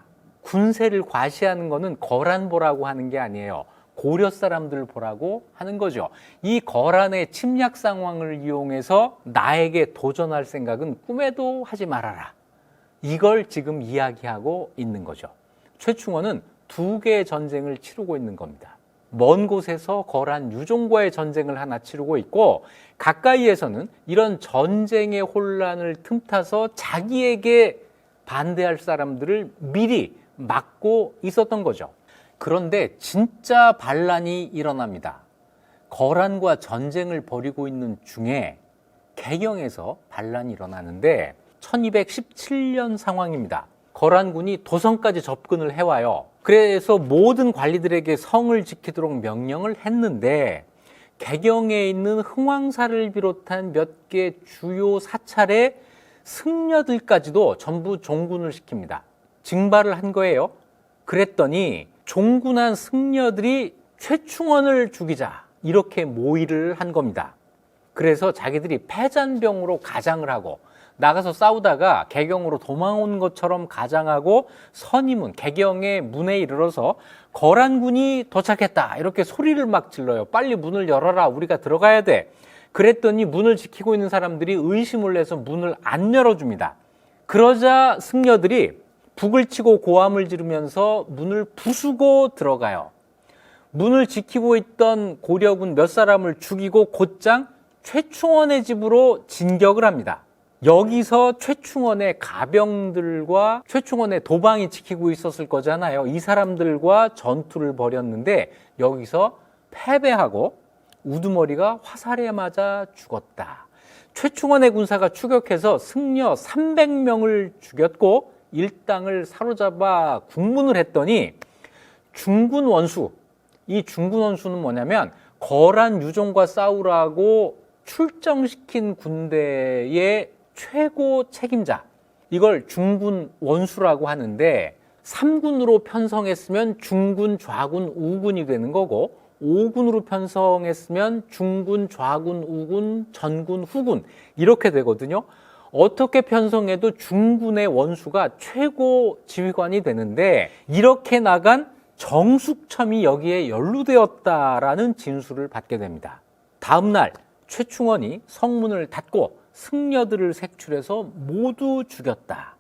군세를 과시하는 거는 거란 보라고 하는 게 아니에요. 고려 사람들 보라고 하는 거죠. 이 거란의 침략 상황을 이용해서 나에게 도전할 생각은 꿈에도 하지 말아라. 이걸 지금 이야기하고 있는 거죠. 최충원은 두 개의 전쟁을 치르고 있는 겁니다. 먼 곳에서 거란 유종과의 전쟁을 하나 치르고 있고, 가까이에서는 이런 전쟁의 혼란을 틈타서 자기에게 반대할 사람들을 미리 막고 있었던 거죠. 그런데 진짜 반란이 일어납니다. 거란과 전쟁을 벌이고 있는 중에 개경에서 반란이 일어나는데 1217년 상황입니다. 거란군이 도성까지 접근을 해와요. 그래서 모든 관리들에게 성을 지키도록 명령을 했는데 개경에 있는 흥왕사를 비롯한 몇 개 주요 사찰의 승려들까지도 전부 종군을 시킵니다. 징발을 한 거예요. 그랬더니 종군한 승려들이 최충원을 죽이자 이렇게 모의를 한 겁니다. 그래서 자기들이 패잔병으로 가장을 하고 나가서 싸우다가 개경으로 도망온 것처럼 가장하고 선임은 개경의 문에 이르러서 거란군이 도착했다 이렇게 소리를 막 질러요. 빨리 문을 열어라, 우리가 들어가야 돼. 그랬더니 문을 지키고 있는 사람들이 의심을 내서 문을 안 열어줍니다. 그러자 승려들이 북을 치고 고함을 지르면서 문을 부수고 들어가요. 문을 지키고 있던 고려군 몇 사람을 죽이고 곧장 최충원의 집으로 진격을 합니다. 여기서 최충원의 가병들과 최충원의 도방이 지키고 있었을 거잖아요. 이 사람들과 전투를 벌였는데 여기서 패배하고 우두머리가 화살에 맞아 죽었다. 최충원의 군사가 추격해서 승려 300명을 죽였고 일당을 사로잡아 국문을 했더니 중군 원수, 이 중군 원수는 뭐냐면 거란 유종과 싸우라고 출정시킨 군대의 최고 책임자, 이걸 중군 원수라고 하는데 3군으로 편성했으면 중군, 좌군, 우군이 되는 거고 5군으로 편성했으면 중군, 좌군, 우군, 전군, 후군 이렇게 되거든요. 어떻게 편성해도 중군의 원수가 최고 지휘관이 되는데 이렇게 나간 정숙첨이 여기에 연루되었다라는 진술을 받게 됩니다. 다음 날 최충원이 성문을 닫고 승려들을 색출해서 모두 죽였다.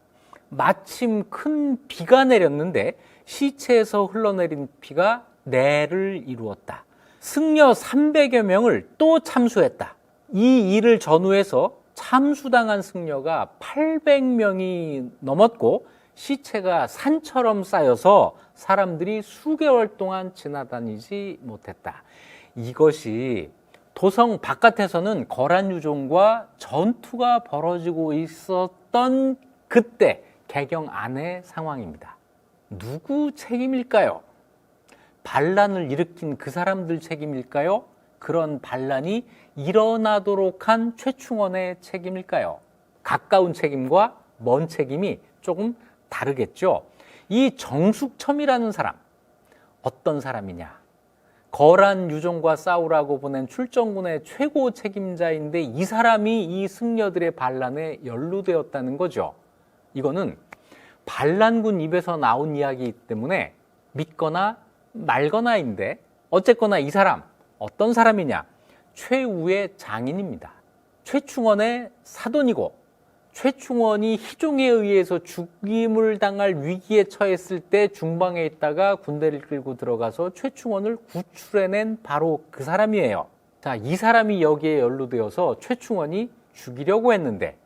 마침 큰 비가 내렸는데 시체에서 흘러내린 피가 내를 이루었다. 승려 300여 명을 또 참수했다. 이 일을 전후해서 참수당한 승려가 800명이 넘었고 시체가 산처럼 쌓여서 사람들이 수개월 동안 지나다니지 못했다. 이것이 도성 바깥에서는 거란 유종과 전투가 벌어지고 있었던 그때 개경 안의 상황입니다. 누구 책임일까요? 반란을 일으킨 그 사람들 책임일까요? 그런 반란이 일어나도록 한 최충원의 책임일까요? 가까운 책임과 먼 책임이 조금 다르겠죠. 이 정숙첨이라는 사람, 어떤 사람이냐? 거란 유종과 싸우라고 보낸 출정군의 최고 책임자인데 이 사람이 이 승려들의 반란에 연루되었다는 거죠. 이거는 반란군 입에서 나온 이야기이기 때문에 믿거나 말거나인데 어쨌거나 이 사람 어떤 사람이냐? 최우의 장인입니다. 최충원의 사돈이고 최충원이 희종에 의해서 죽임을 당할 위기에 처했을 때 중방에 있다가 군대를 끌고 들어가서 최충원을 구출해낸 바로 그 사람이에요. 자, 이 사람이 여기에 연루되어서 최충원이 죽이려고 했는데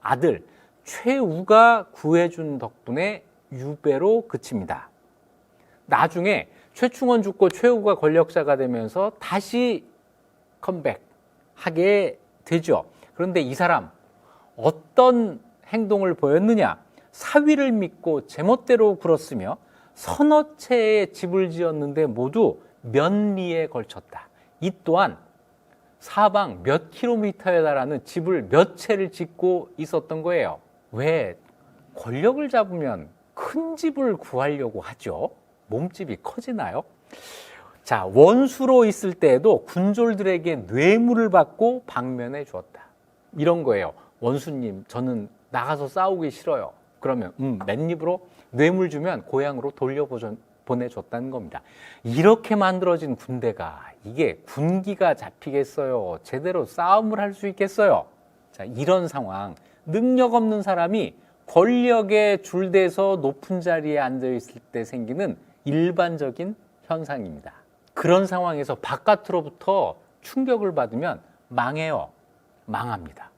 아들 최우가 구해준 덕분에 유배로 그칩니다. 나중에 최충원 죽고 최우가 권력자가 되면서 다시 컴백하게 되죠. 그런데 이 사람 어떤 행동을 보였느냐? 사위를 믿고 제멋대로 굴었으며 서너 채의 집을 지었는데 모두 몇 리에 걸쳤다. 이 또한 사방 몇 킬로미터에 달하는 집을 몇 채를 짓고 있었던 거예요. 왜? 권력을 잡으면 큰 집을 구하려고 하죠. 몸집이 커지나요? 자, 원수로 있을 때에도 군졸들에게 뇌물을 받고 방면해 주었다. 이런 거예요. 원수님, 저는 나가서 싸우기 싫어요. 그러면 맨입으로 뇌물 주면 고향으로 돌려보내줬다는 겁니다. 이렇게 만들어진 군대가 이게 군기가 잡히겠어요? 제대로 싸움을 할 수 있겠어요? 자, 이런 상황, 능력 없는 사람이 권력에 줄대서 높은 자리에 앉아있을 때 생기는 일반적인 현상입니다. 그런 상황에서 바깥으로부터 충격을 받으면 망해요. 망합니다.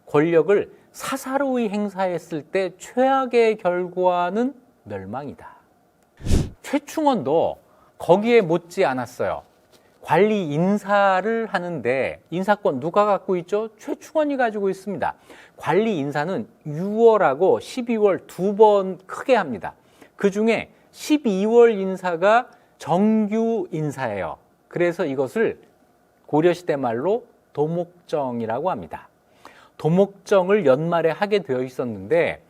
권력을 사사로이 행사했을 때 최악의 결과는 멸망이다. 최충원도 거기에 못지 않았어요. 관리 인사를 하는데 인사권 누가 갖고 있죠? 최충원이 가지고 있습니다. 관리 인사는 6월하고 12월 두 번 크게 합니다. 그중에 12월 인사가 정규 인사예요. 그래서 이것을 고려시대 말로 도목정이라고 합니다. 도목정을 연말에 하게 되어 있었는데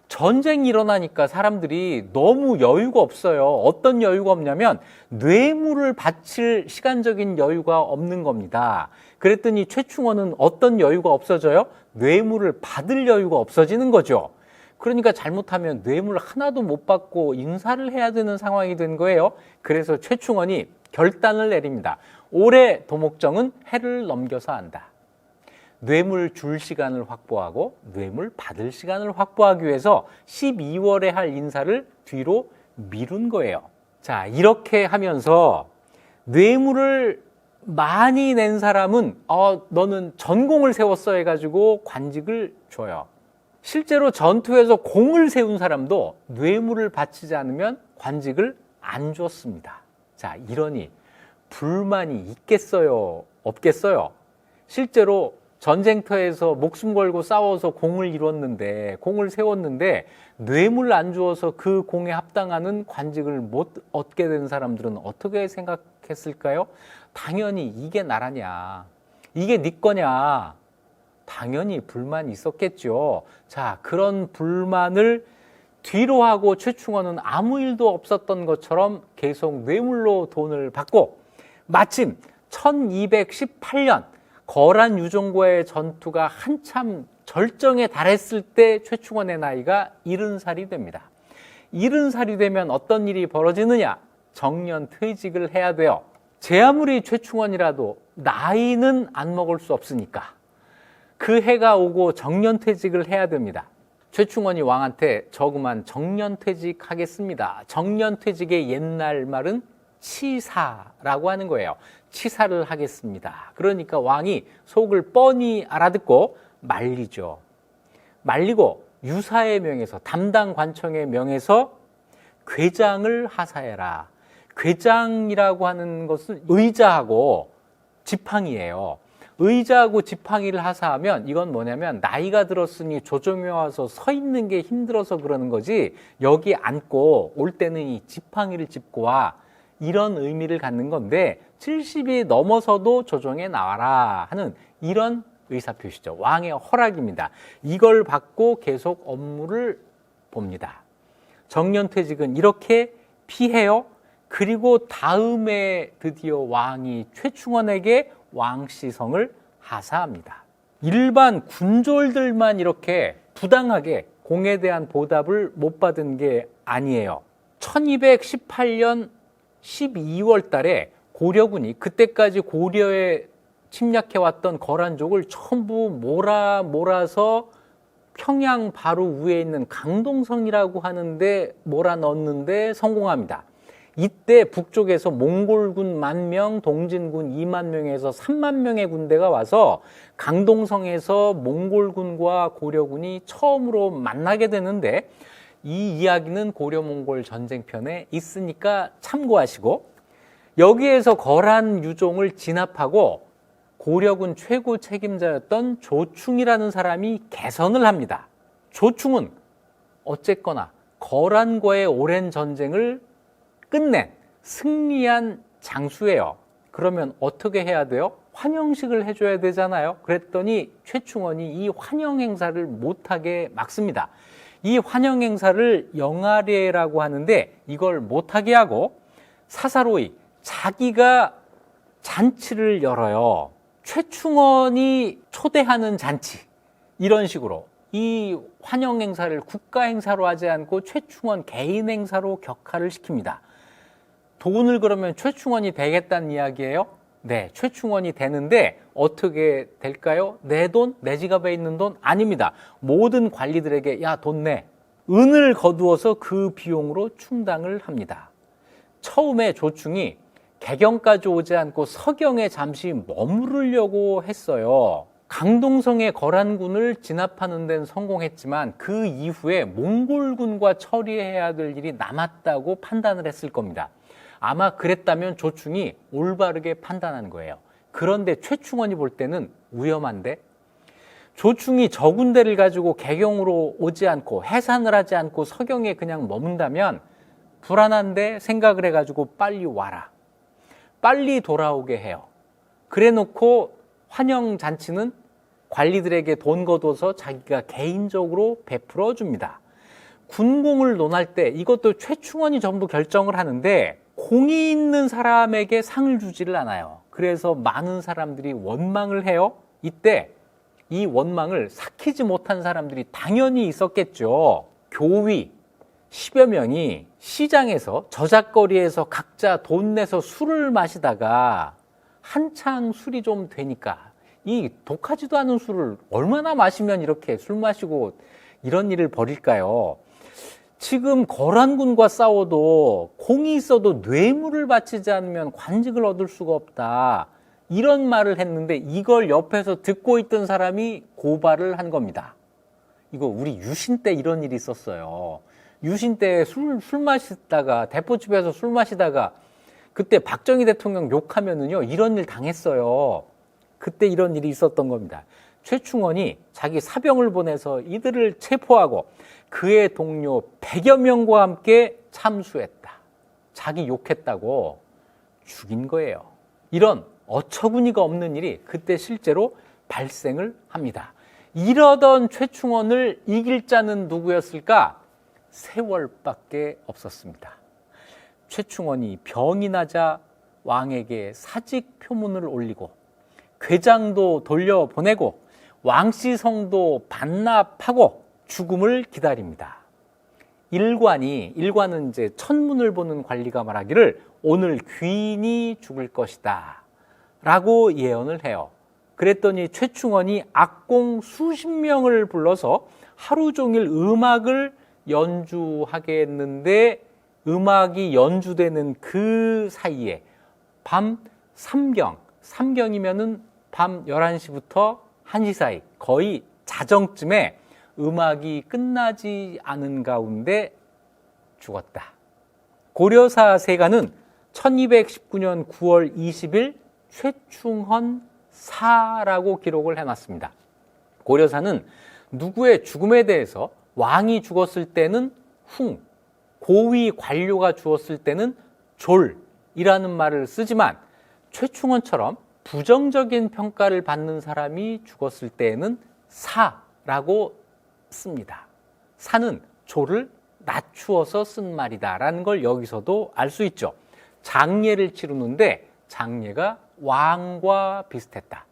전쟁이 일어나니까 사람들이 너무 여유가 없어요. 어떤 여유가 없냐면 뇌물을 바칠 시간적인 여유가 없는 겁니다. 그랬더니 최충원은 어떤 여유가 없어져요? 뇌물을 받을 여유가 없어지는 거죠. 그러니까 잘못하면 뇌물 하나도 못 받고 인사를 해야 되는 상황이 된 거예요. 그래서 최충원이 결단을 내립니다. 올해 도목정은 해를 넘겨서 한다. 뇌물 줄 시간을 확보하고 뇌물 받을 시간을 확보하기 위해서 12월에 할 인사를 뒤로 미룬 거예요. 자, 이렇게 하면서 뇌물을 많이 낸 사람은 너는 전공을 세웠어 해가지고 관직을 줘요. 실제로 전투에서 공을 세운 사람도 뇌물을 바치지 않으면 관직을 안 줬습니다. 자, 이러니 불만이 있겠어요? 없겠어요? 실제로 전쟁터에서 목숨 걸고 싸워서 공을 이뤘는데, 공을 세웠는데 뇌물 안 주어서 그 공에 합당하는 관직을 못 얻게 된 사람들은 어떻게 생각했을까요? 당연히 이게 나라냐, 이게 네 거냐, 당연히 불만이 있었겠죠. 자, 그런 불만을 뒤로 하고 최충원은 아무 일도 없었던 것처럼 계속 뇌물로 돈을 받고, 마침 1218년 거란 유종과의 전투가 한참 절정에 달했을 때 최충원의 나이가 70살이 됩니다. 70살이 되면 어떤 일이 벌어지느냐? 정년퇴직을 해야 돼요. 제 아무리 최충원이라도 나이는 안 먹을 수 없으니까 그 해가 오고 정년퇴직을 해야 됩니다. 최충원이 왕한테 저그만 정년퇴직하겠습니다. 정년퇴직의 옛날 말은 치사라고 하는 거예요. 치사를 하겠습니다. 그러니까 왕이 속을 뻔히 알아듣고 말리죠. 말리고 유사의 명에서, 담당 관청의 명에서 궤장을 하사해라. 궤장이라고 하는 것은 의자하고 지팡이예요. 의자하고 지팡이를 하사하면 이건 뭐냐면 나이가 들었으니 조정에 와서 서 있는 게 힘들어서 그러는 거지, 여기 앉고 올 때는 이 지팡이를 짚고 와, 이런 의미를 갖는 건데 70이 넘어서도 조정에 나와라 하는 이런 의사표시죠. 왕의 허락입니다. 이걸 받고 계속 업무를 봅니다. 정년퇴직은 이렇게 피해요. 그리고 다음에 드디어 왕이 최충원에게 왕시성을 하사합니다. 일반 군졸들만 이렇게 부당하게 공에 대한 보답을 못 받은 게 아니에요. 1218년 12월 달에 고려군이 그때까지 고려에 침략해왔던 거란족을 전부 몰아서 평양 바로 위에 있는 강동성이라고 하는데 몰아넣는데 성공합니다. 이때 북쪽에서 몽골군 10,000명, 동진군 20,000명에서 30,000명의 군대가 와서 강동성에서 몽골군과 고려군이 처음으로 만나게 되는데, 이 이야기는 고려-몽골 전쟁편에 있으니까 참고하시고, 여기에서 거란 유종을 진압하고 고려군 최고 책임자였던 조충이라는 사람이 개선을 합니다. 조충은 어쨌거나 거란과의 오랜 전쟁을 끝낸 승리한 장수예요. 그러면 어떻게 해야 돼요? 환영식을 해줘야 되잖아요. 그랬더니 최충원이 이 환영 행사를 못하게 막습니다. 이 환영 행사를 영아례라고 하는데 이걸 못하게 하고 사사로이 자기가 잔치를 열어요. 최충원이 초대하는 잔치, 이런 식으로 이 환영 행사를 국가 행사로 하지 않고 최충원 개인 행사로 격하를 시킵니다. 돈을 그러면 최충원이 되겠다는 이야기예요? 네, 최충원이 되는데 어떻게 될까요? 내 돈, 내 지갑에 있는 돈? 아닙니다. 모든 관리들에게 야, 돈 내. 은을 거두어서 그 비용으로 충당을 합니다. 처음에 조충이 개경까지 오지 않고 서경에 잠시 머무르려고 했어요. 강동성의 거란군을 진압하는 데는 성공했지만 그 이후에 몽골군과 처리해야 될 일이 남았다고 판단을 했을 겁니다. 아마 그랬다면 조충이 올바르게 판단한 거예요. 그런데 최충원이 볼 때는 위험한데, 조충이 저 군대를 가지고 개경으로 오지 않고 해산을 하지 않고 서경에 그냥 머문다면 불안한데 생각을 해가지고 빨리 와라, 빨리 돌아오게 해요. 그래 놓고 환영 잔치는 관리들에게 돈 거둬서 자기가 개인적으로 베풀어 줍니다. 군공을 논할 때 이것도 최충원이 전부 결정을 하는데 공이 있는 사람에게 상을 주지를 않아요. 그래서 많은 사람들이 원망을 해요. 이때 이 원망을 삭히지 못한 사람들이 당연히 있었겠죠. 교위 10여 명이 시장에서 저작거리에서 각자 돈 내서 술을 마시다가 한창 술이 좀 되니까 이 독하지도 않은 술을 얼마나 마시면 이렇게 술 마시고 이런 일을 벌일까요? 지금 거란군과 싸워도 공이 있어도 뇌물을 바치지 않으면 관직을 얻을 수가 없다, 이런 말을 했는데 이걸 옆에서 듣고 있던 사람이 고발을 한 겁니다. 이거 우리 유신 때 이런 일이 있었어요. 유신 때 술 마시다가 대포집에서 술 마시다가 그때 박정희 대통령 욕하면은요 이런 일 당했어요. 그때 이런 일이 있었던 겁니다. 최충원이 자기 사병을 보내서 이들을 체포하고 그의 동료 100여 명과 함께 참수했다. 자기 욕했다고 죽인 거예요. 이런 어처구니가 없는 일이 그때 실제로 발생을 합니다. 이러던 최충원을 이길 자는 누구였을까? 세월밖에 없었습니다. 최충원이 병이 나자 왕에게 사직 표문을 올리고 괴장도 돌려보내고 왕씨성도 반납하고 죽음을 기다립니다. 일관은 이제 천문을 보는 관리가 말하기를 오늘 귀인이 죽을 것이다 라고 예언을 해요. 그랬더니 최충원이 악공 수십 명을 불러서 하루 종일 음악을 연주하게 했는데 음악이 연주되는 그 사이에 밤 3경이면은 밤 11시부터 1시 사이 거의 자정쯤에 음악이 끝나지 않은 가운데 죽었다. 고려사 세가는 1219년 9월 20일 최충헌 사라고 기록을 해놨습니다. 고려사는 누구의 죽음에 대해서 왕이 죽었을 때는 흥, 고위 관료가 죽었을 때는 졸이라는 말을 쓰지만 최충헌처럼 부정적인 평가를 받는 사람이 죽었을 때에는 사라고 씁니다. 사는 졸을 낮추어서 쓴 말이다라는 걸 여기서도 알 수 있죠. 장례를 치르는데 장례가 왕과 비슷했다.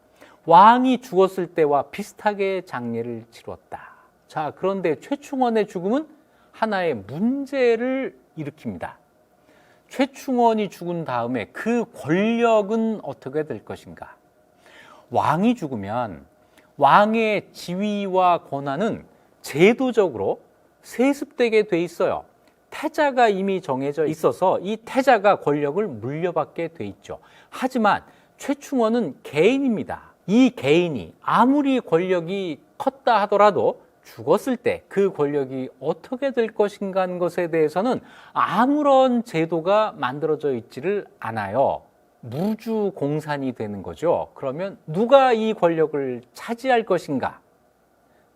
왕이 죽었을 때와 비슷하게 장례를 치렀다. 자, 그런데 최충원의 죽음은 하나의 문제를 일으킵니다. 최충원이 죽은 다음에 그 권력은 어떻게 될 것인가? 왕이 죽으면 왕의 지위와 권한은 제도적으로 세습되게 돼 있어요. 태자가 이미 정해져 있어서 이 태자가 권력을 물려받게 돼 있죠. 하지만 최충원은 개인입니다. 이 개인이 아무리 권력이 컸다 하더라도 죽었을 때 그 권력이 어떻게 될 것인가 하는 것에 대해서는 아무런 제도가 만들어져 있지를 않아요. 무주공산이 되는 거죠. 그러면 누가 이 권력을 차지할 것인가?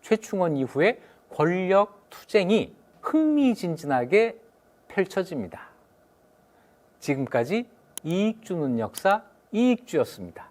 최충원 이후에 권력 투쟁이 흥미진진하게 펼쳐집니다. 지금까지 이익 주는 역사 이익주였습니다.